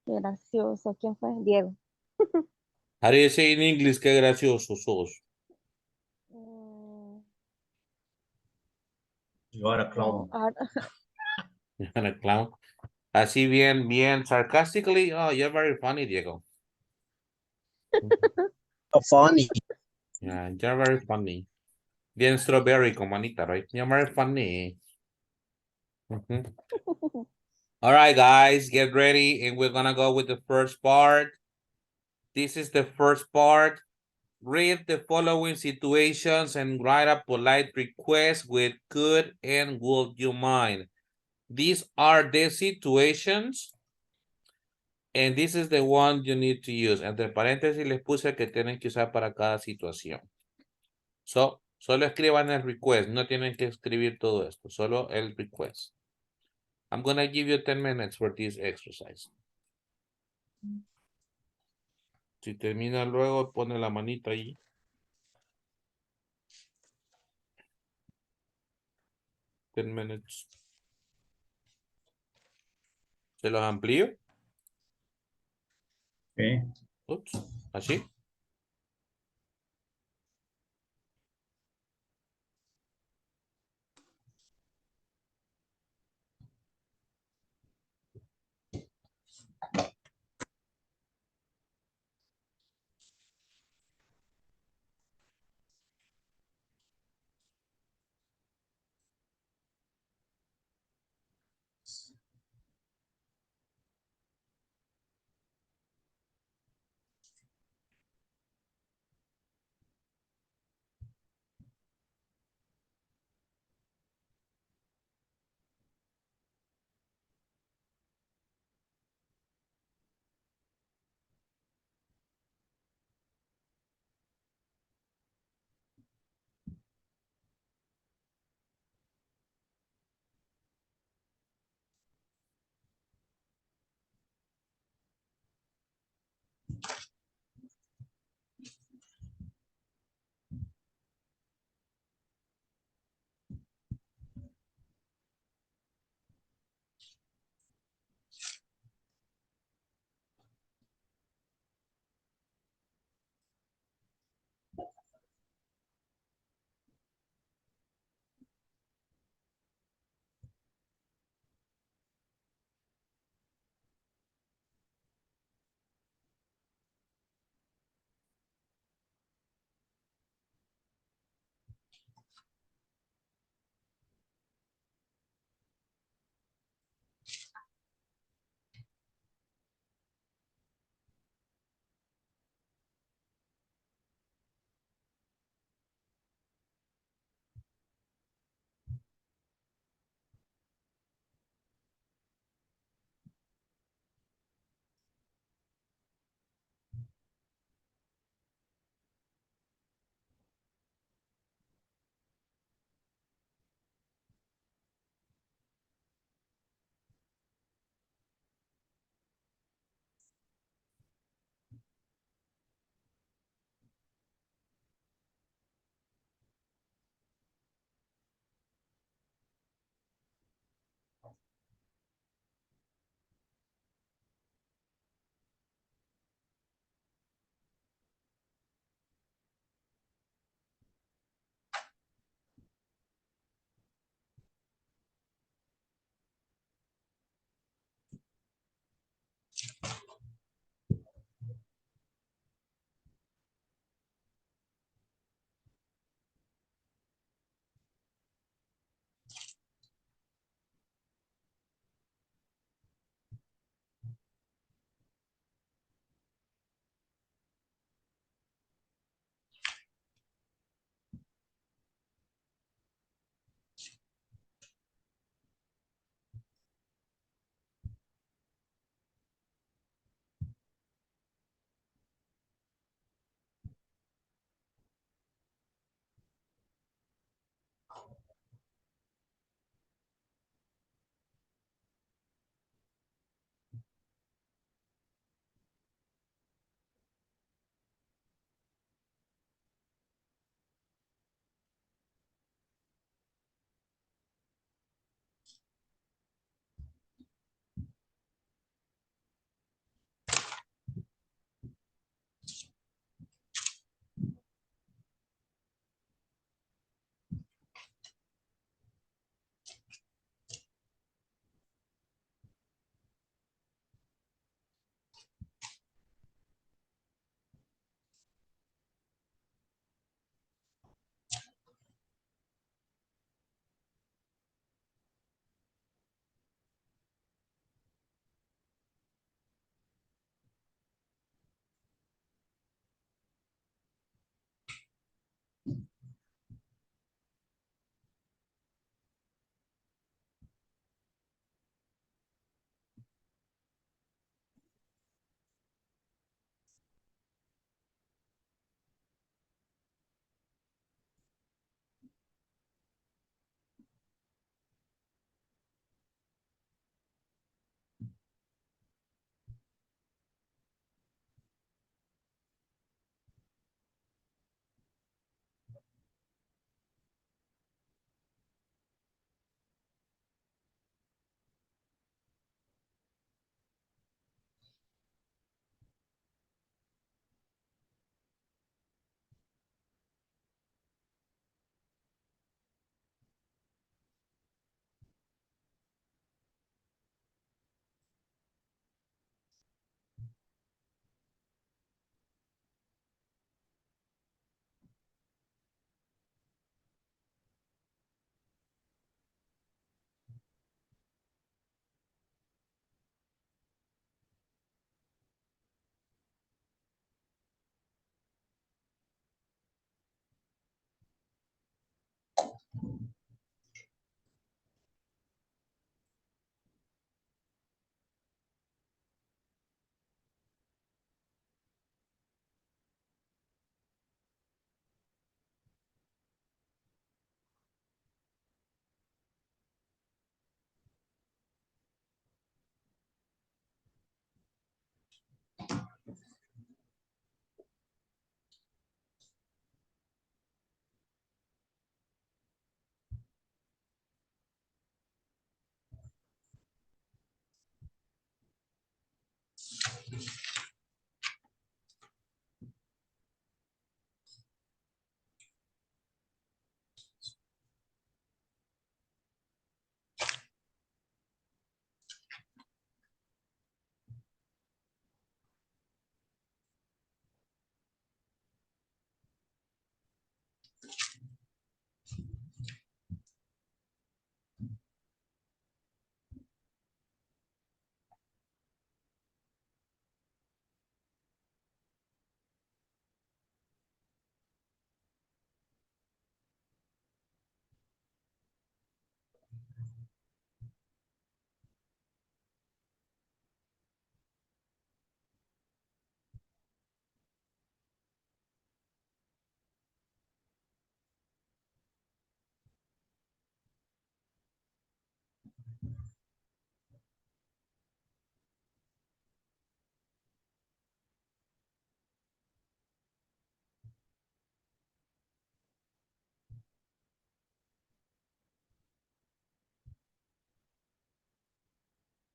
Qué gracioso. ¿Quién fue? Diego. How do you say in English? Qué gracioso sos. You are a clown. You're a clown. Así bien sarcastically. Oh, you're very funny, Diego. So funny. Yeah, you're very funny. Bien strawberry como Anita, right? You're very funny. All right, guys, get ready. And we're gonna go with the first part. This is the first part. Read the following situations and write a polite request with could and would you mind. These are the situations. And this is the one you need to use. Entre paréntesis les puse que tienen que usar para cada situación. So, solo escriban el request. No tienen que escribir todo esto. Solo el request. I'm going to give you 10 minutes for this exercise. Si termina luego, pone la manita ahí. Ten minutes. ¿Se los amplío? Okay. Ups, ¿así?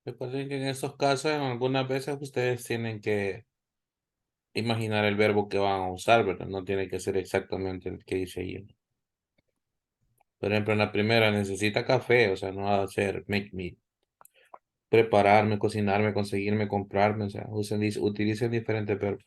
Recuerden que en estos casos, en algunas veces ustedes tienen que imaginar el verbo que van a usar, ¿verdad? No tiene que ser exactamente el que dice ahí. Por ejemplo, en la primera necesita café, o sea, no va a ser make me, prepararme, cocinarme, conseguirme, comprarme, o sea, utilicen diferentes verbos.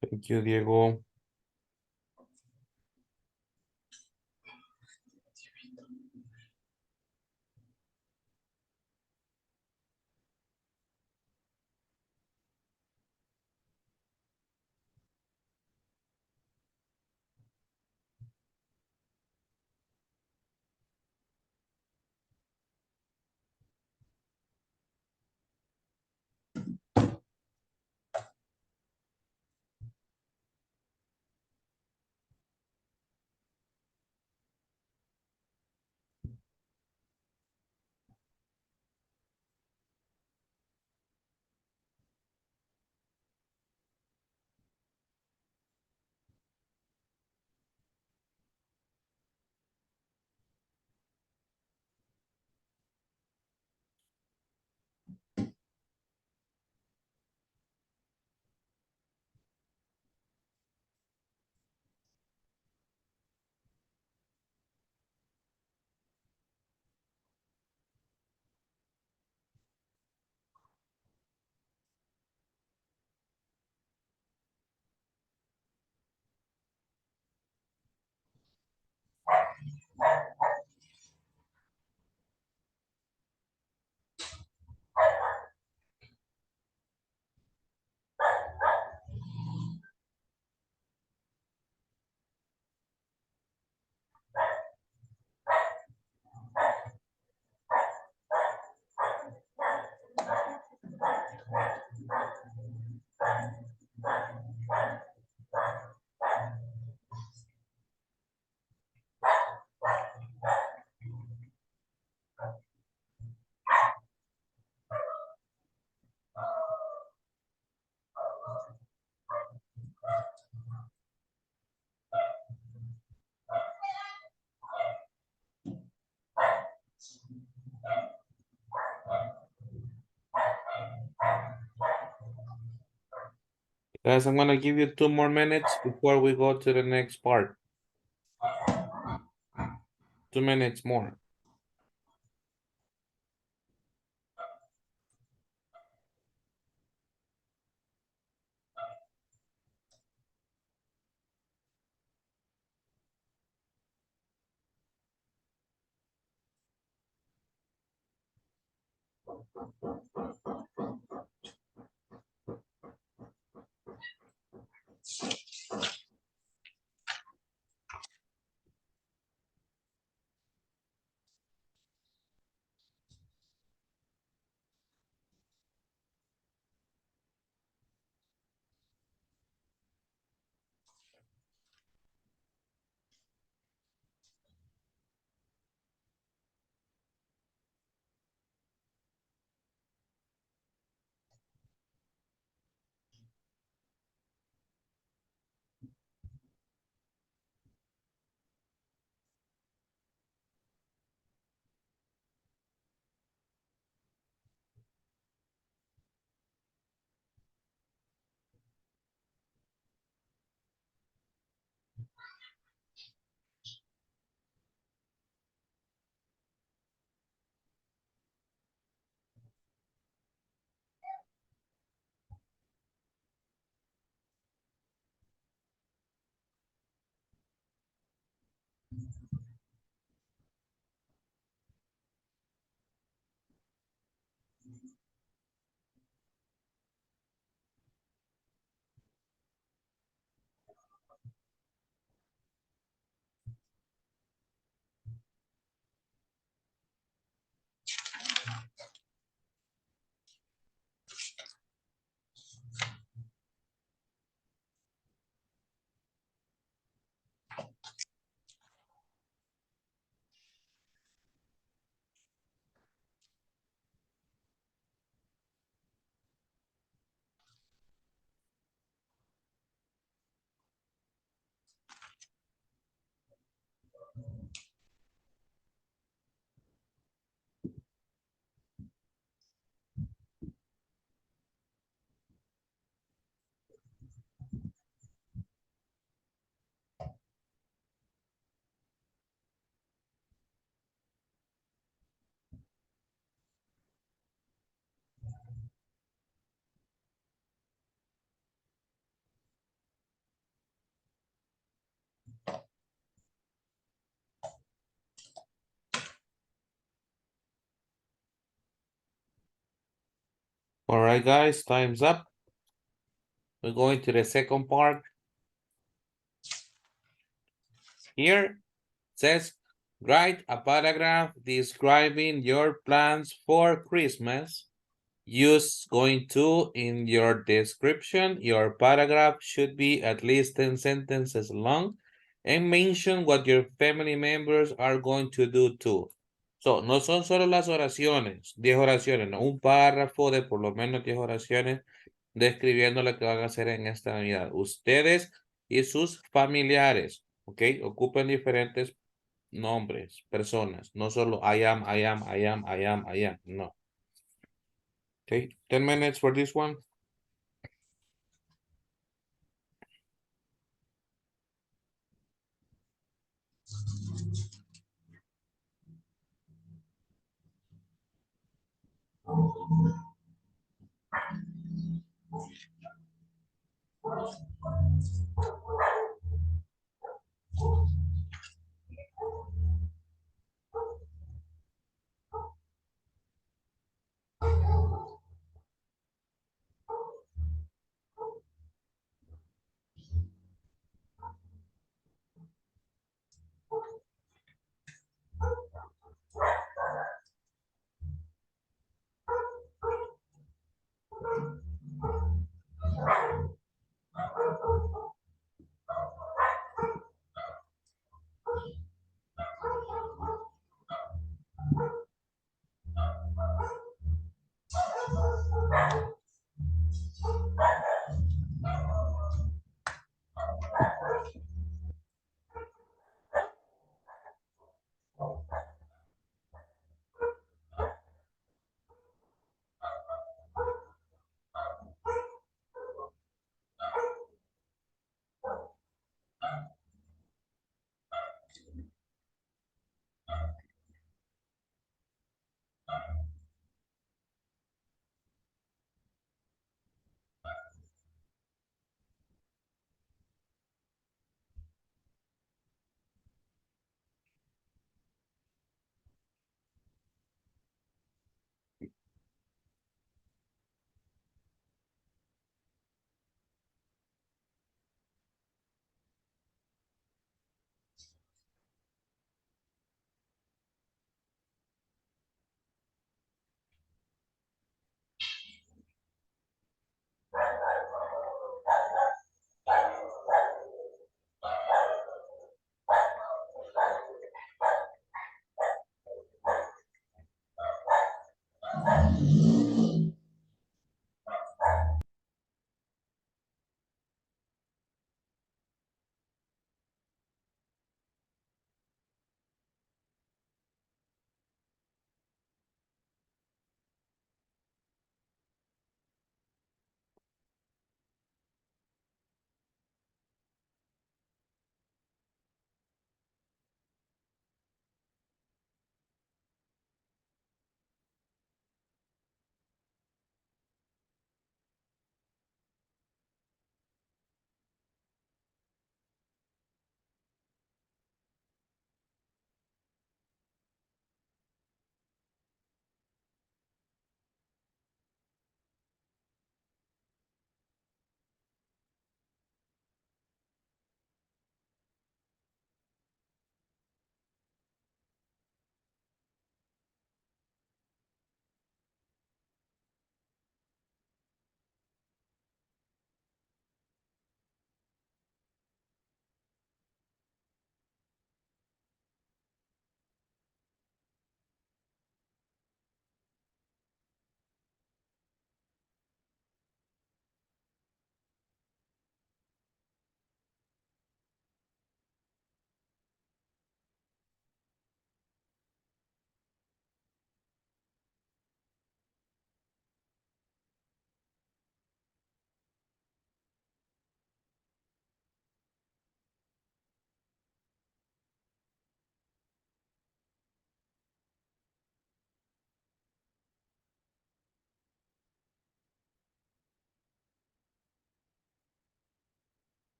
Thank you, Diego. Guys, I'm gonna give you 2 more minutes before we go to the next part. 2 minutes more. All right, guys, time's up. We're going to the second part. Here says, write a paragraph describing your plans for Christmas. Use going to in your description. Your paragraph should be at least 10 sentences long and mention what your family members are going to do too. So, no son solo las oraciones, 10 oraciones, no, un párrafo de por lo menos 10 oraciones describiendo lo que van a hacer en esta Navidad. Ustedes y sus familiares, ¿ok? Ocupen diferentes nombres, personas, no solo I am, no. Okay, 10 minutes for this one.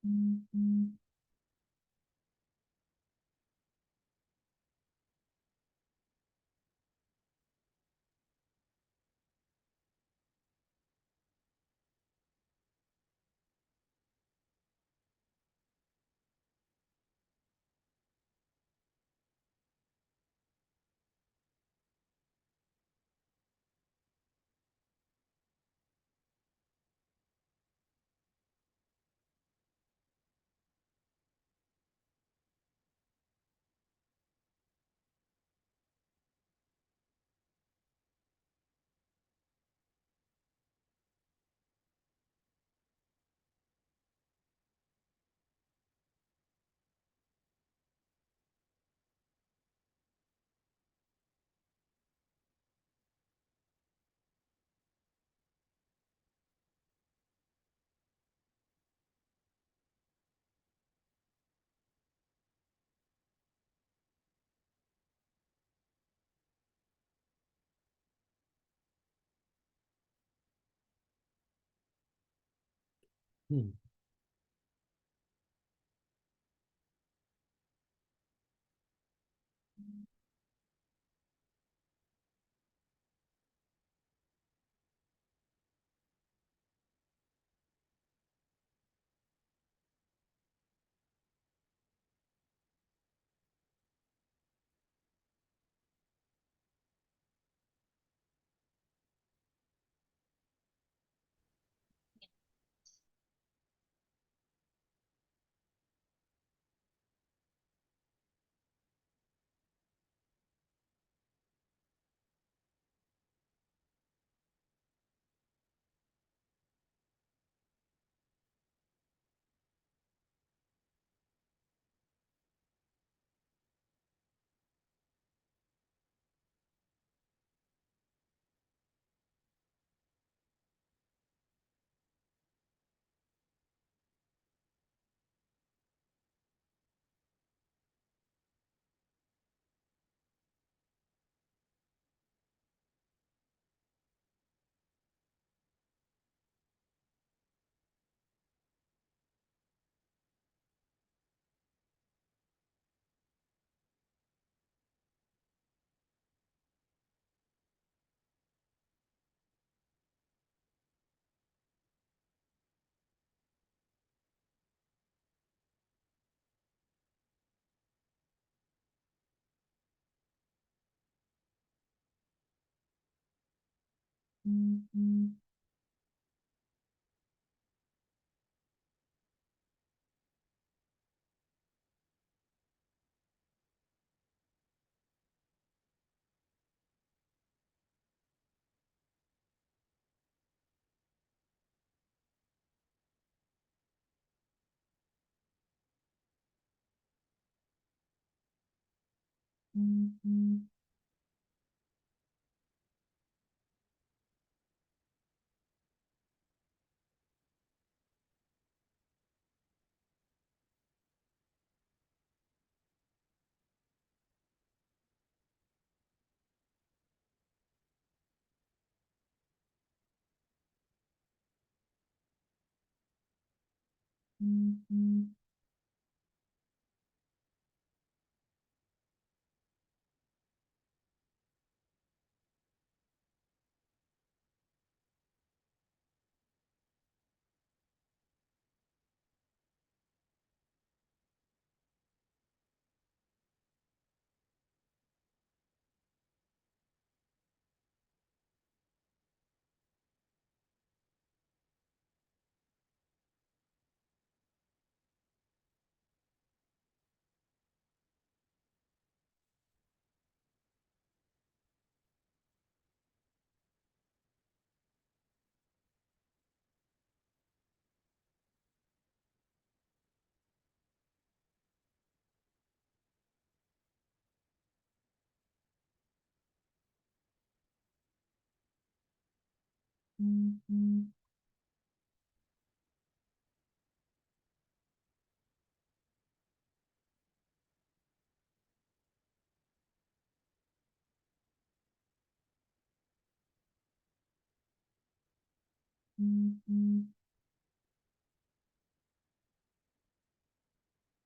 Hmm.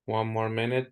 One more minute.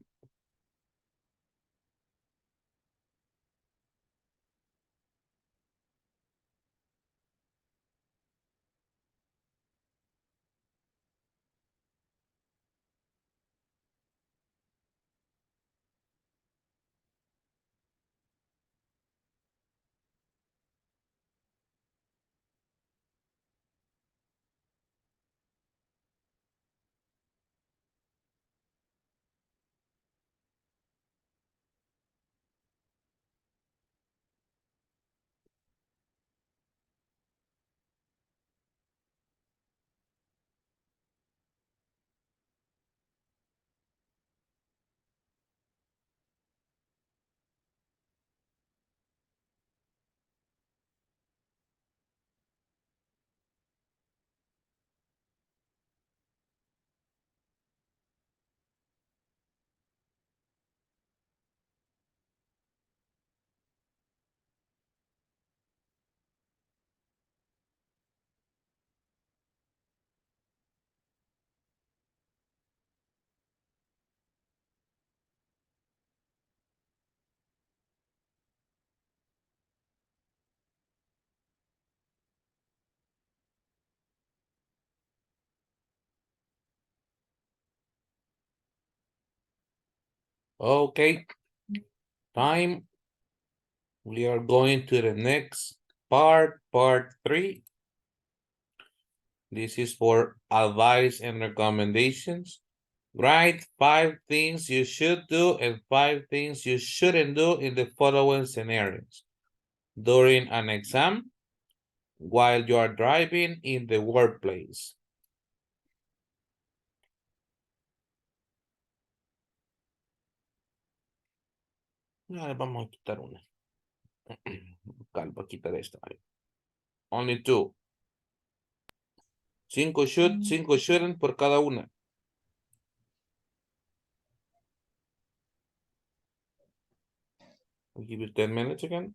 Okay, time. We are going to the next part 3. This is for advice and recommendations. Write 5 things you should do and 5 things you shouldn't do in the following scenarios. During an exam, while you are driving in the workplace. Vamos a quitar una. Calma, quitar esta. Only 2. 5 should, 5 shouldn't por cada una. I'll give you 10 minutes again.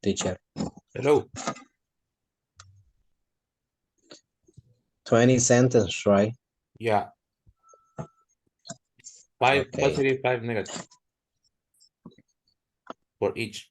Teacher. Hello. 20 sentence, right? Yeah. Five Okay. positive, 5 negative for each.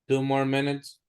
2 more minutes.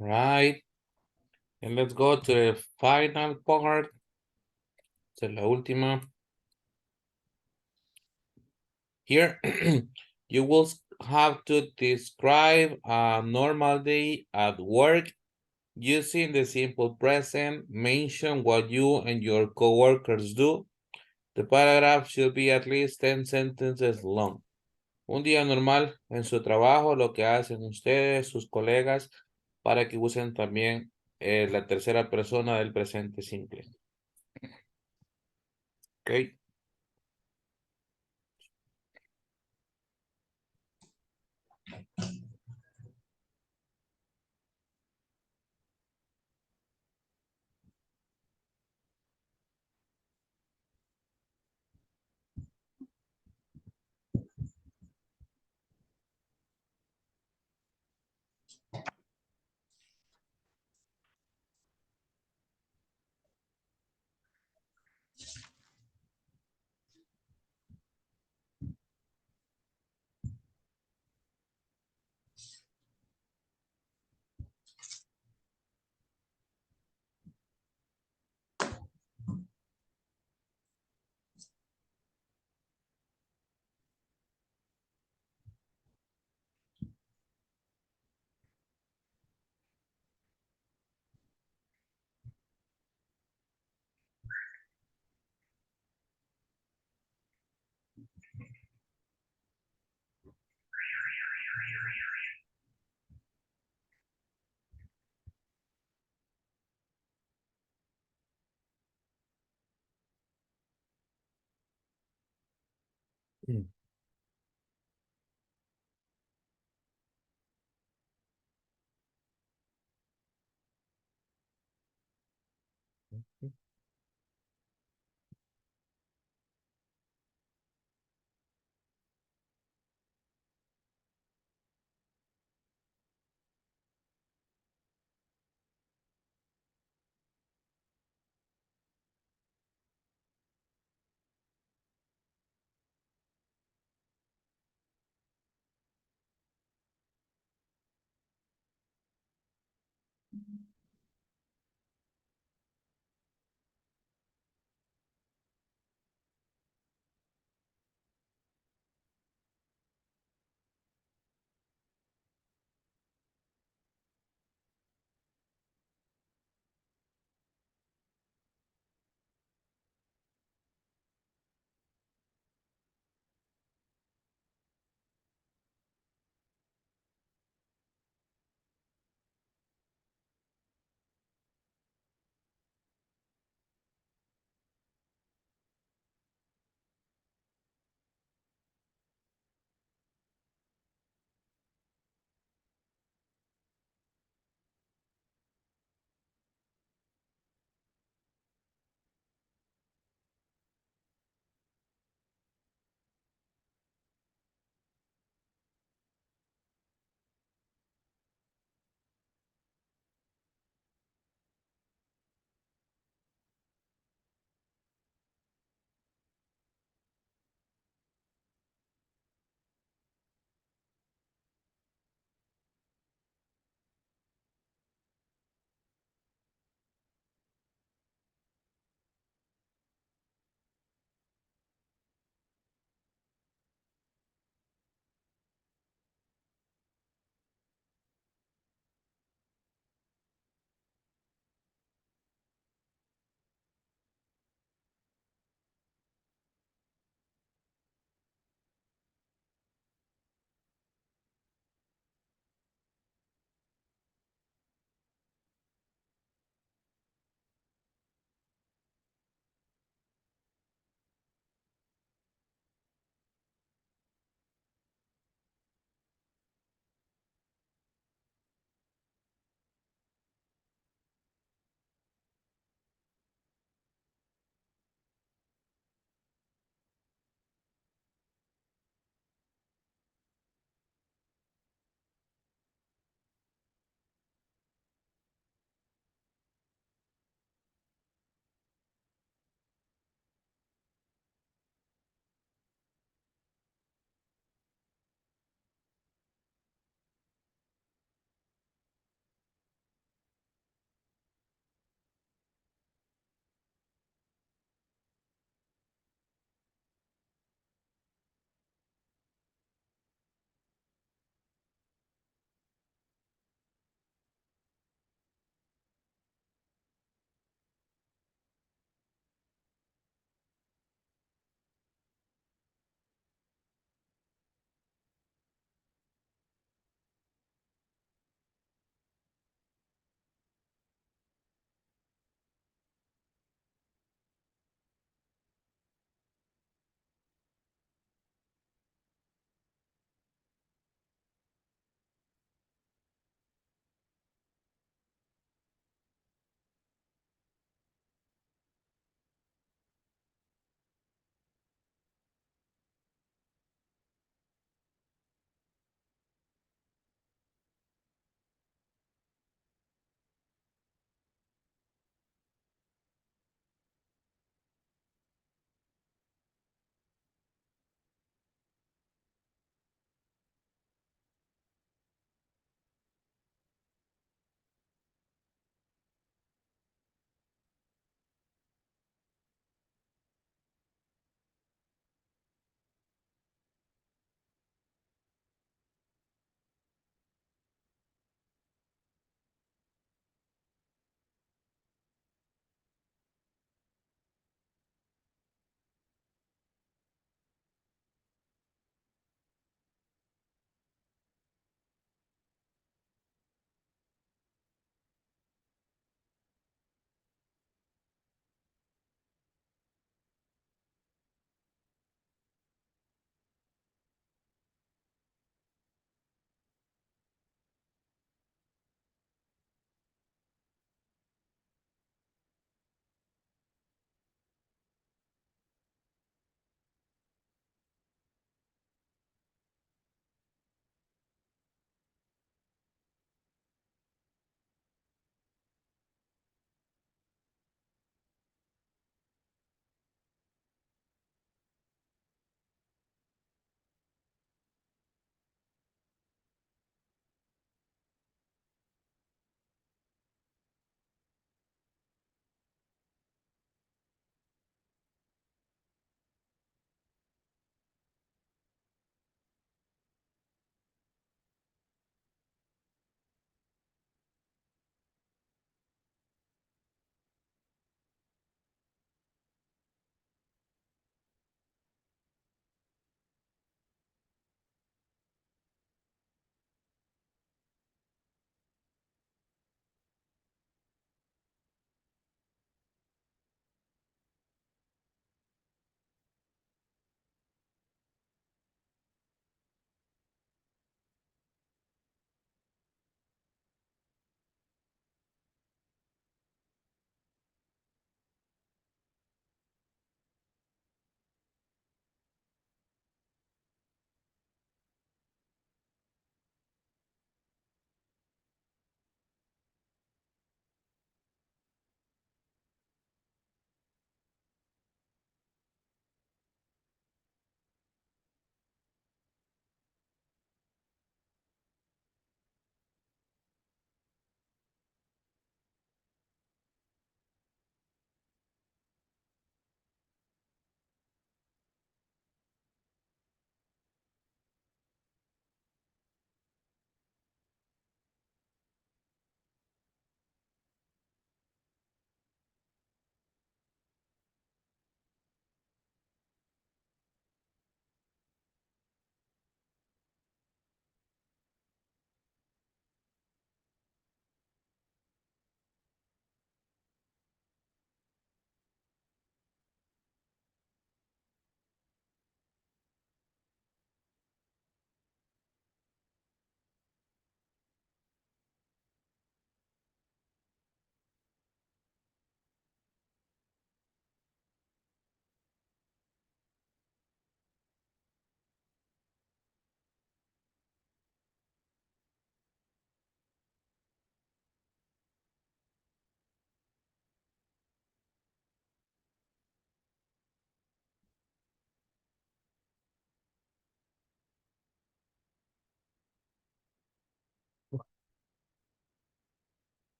Right. And let's go to the final part. Esta es la última. Here, you will have to describe a normal day at work using the simple present. Mention what you and your coworkers do. The paragraph should be at least 10 sentences long. Un día normal en su trabajo, lo que hacen ustedes, sus colegas, para que usen también la tercera persona del presente simple. Ok. Mm.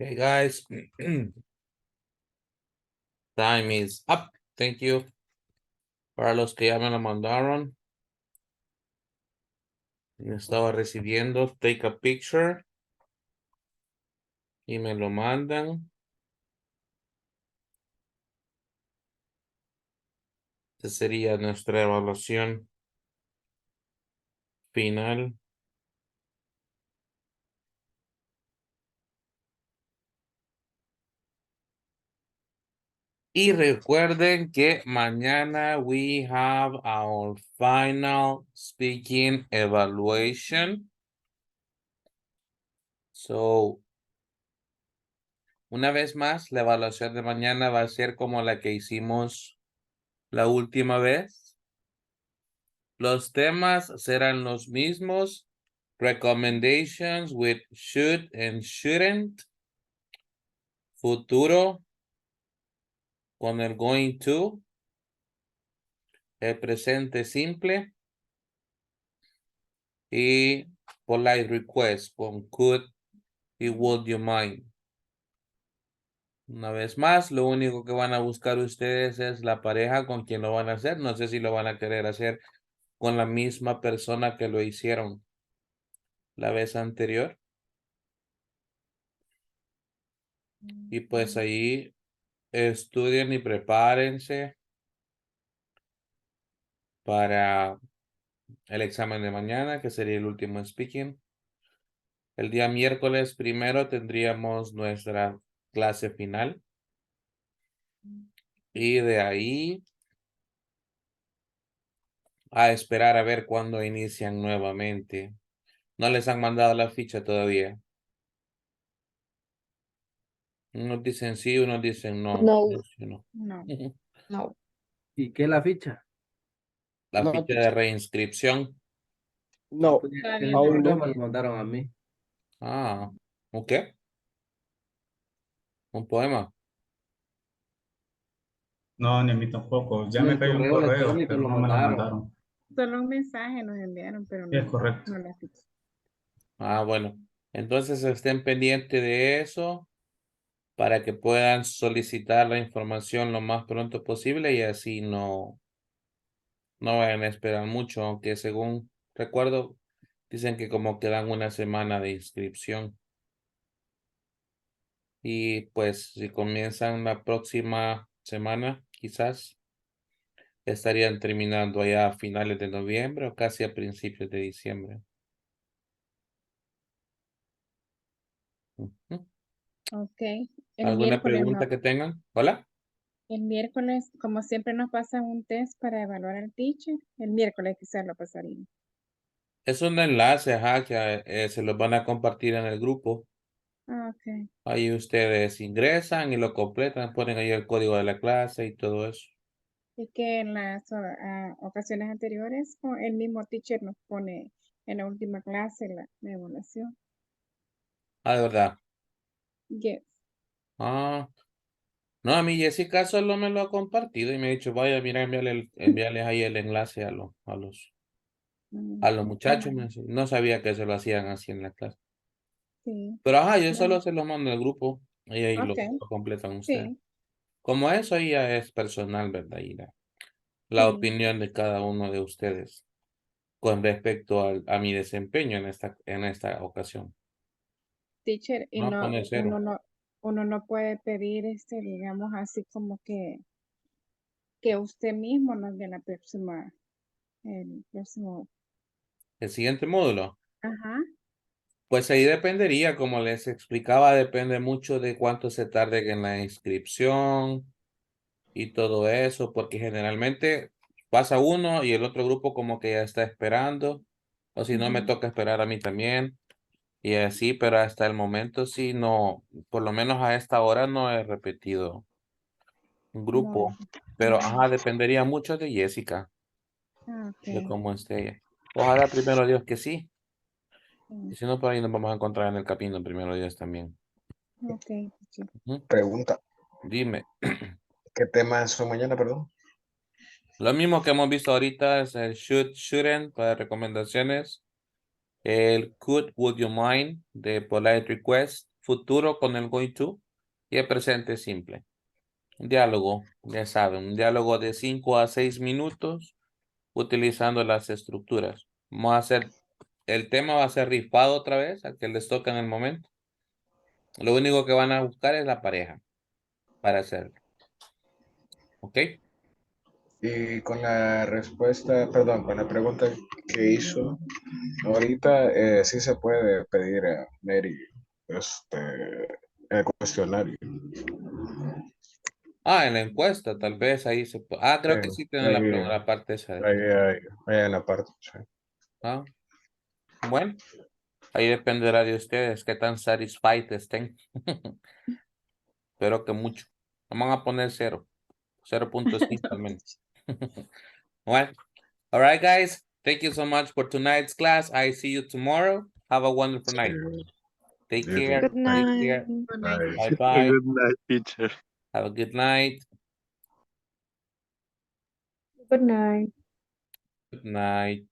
Okay, guys. Time is up. Thank you. Para los que ya me lo mandaron. Me estaba recibiendo. Take a picture. Y me lo mandan. Esta sería nuestra evaluación final. Y recuerden que mañana we have our final speaking evaluation. So, una vez más, la evaluación de mañana va a ser como la que hicimos la última vez. Los temas serán los mismos. Recommendations with should and shouldn't. Futuro con el going to. El presente simple. Y polite request con could y would you mind. Una vez más, lo único que van a buscar ustedes es la pareja con quien lo van a hacer. No sé si lo van a querer hacer con la misma persona que lo hicieron la vez anterior. Y pues ahí estudien y prepárense para el examen de mañana, que sería el último speaking. El día miércoles primero tendríamos nuestra clase final. Y de ahí a esperar a ver cuándo inician nuevamente. No les han mandado la ficha todavía. Unos dicen sí, unos dicen no. No, No. No. no. ¿Y qué es la ficha? La No, ficha de teacher. reinscripción. No, Pues, en el aún correo no. me lo mandaron a mí. Ah, ¿ok? Un poema. No, ni a mí tampoco. Ya En me el cayó un correo correo, electrónico pero lo no me lo mandaron. mandaron. Solo un mensaje nos enviaron, pero Sí, es no, correcto. no la ficha. Ah, bueno. Entonces estén pendientes de eso para que puedan solicitar la información lo más pronto posible y así no vayan a esperar mucho, aunque según recuerdo, dicen que como quedan una semana de inscripción. Y pues si comienzan la próxima semana, quizás estarían terminando allá a finales de noviembre o casi a principios de diciembre. Ujú. Ok. El ¿Alguna miércoles no. pregunta que tengan? ¿Hola? El miércoles, como siempre, nos pasan un test para evaluar al teacher. El miércoles quizás lo pasaría. Es un enlace, ajá, que se los van a compartir en el grupo. Ah, ok. Ahí ustedes ingresan y lo completan, ponen ahí el código de la clase y todo eso. Es que en las ocasiones anteriores, el mismo teacher nos pone en la última clase la evaluación. Ah, de verdad. Yes. Ah, no, a mí Jessica solo me lo ha compartido y me ha dicho, vaya, mira, envíales ahí el enlace a los muchachos. Ajá, No sabía que se lo hacían así en la clase. sí. Pero ajá, yo Bueno, solo se lo mando al grupo y ahí lo ok, completan ustedes. sí, Como eso ya es personal, ¿verdad? Y la sí. opinión de cada uno de ustedes con respecto a mi desempeño en esta ocasión. Teacher, y No no, pone cero. uno no puede pedir digamos así como que usted mismo nos dé el próximo. El siguiente módulo. Ajá. Pues ahí dependería, como les explicaba, depende mucho de cuánto se tarde en la inscripción y todo eso, porque generalmente pasa uno y el otro grupo como que ya está esperando, o si no me Ujú. toca esperar a mí también, y así, pero hasta el momento sí no, por lo menos a esta hora no he repetido un No, grupo, pero ajá, dependería mucho de Jessica, de ok. cómo esté ella. Ojalá primero Dios que sí, y Sí, si no por ahí nos vamos a encontrar en el camino, primero Dios también. ok, teacher. Ujú. Pregunta, Dime. ¿qué temas son mañana, perdón? Lo mismo que hemos visto ahorita es el should, shouldn't para recomendaciones. El could, would you mind de polite request. futuro con el going to y el presente simple. Un diálogo, ya saben, un diálogo de 5 a 6 minutos utilizando las estructuras. Vamos a hacer, el tema va a ser rifado otra vez, a que les toque en el momento. Lo único que van a buscar es la pareja para hacerlo. ¿Ok? Y con la respuesta, perdón, con la pregunta que hizo ahorita, sí se puede pedir a Neri el cuestionario. Ah, en la encuesta, tal vez ahí se puede. Ah, creo que sí tienen la parte esa. Ahí en la parte. Sí. Ah, bueno, ahí dependerá de ustedes qué tan satisfied estén. Espero que mucho. Vamos a poner 0.5 al menos. Well, all right, guys. Thank you so much for tonight's class. I see you tomorrow. Have a wonderful night. Take care. Good night. Take care. Good night. Bye bye. Good night, teacher. Have a good night. Good night. Good night.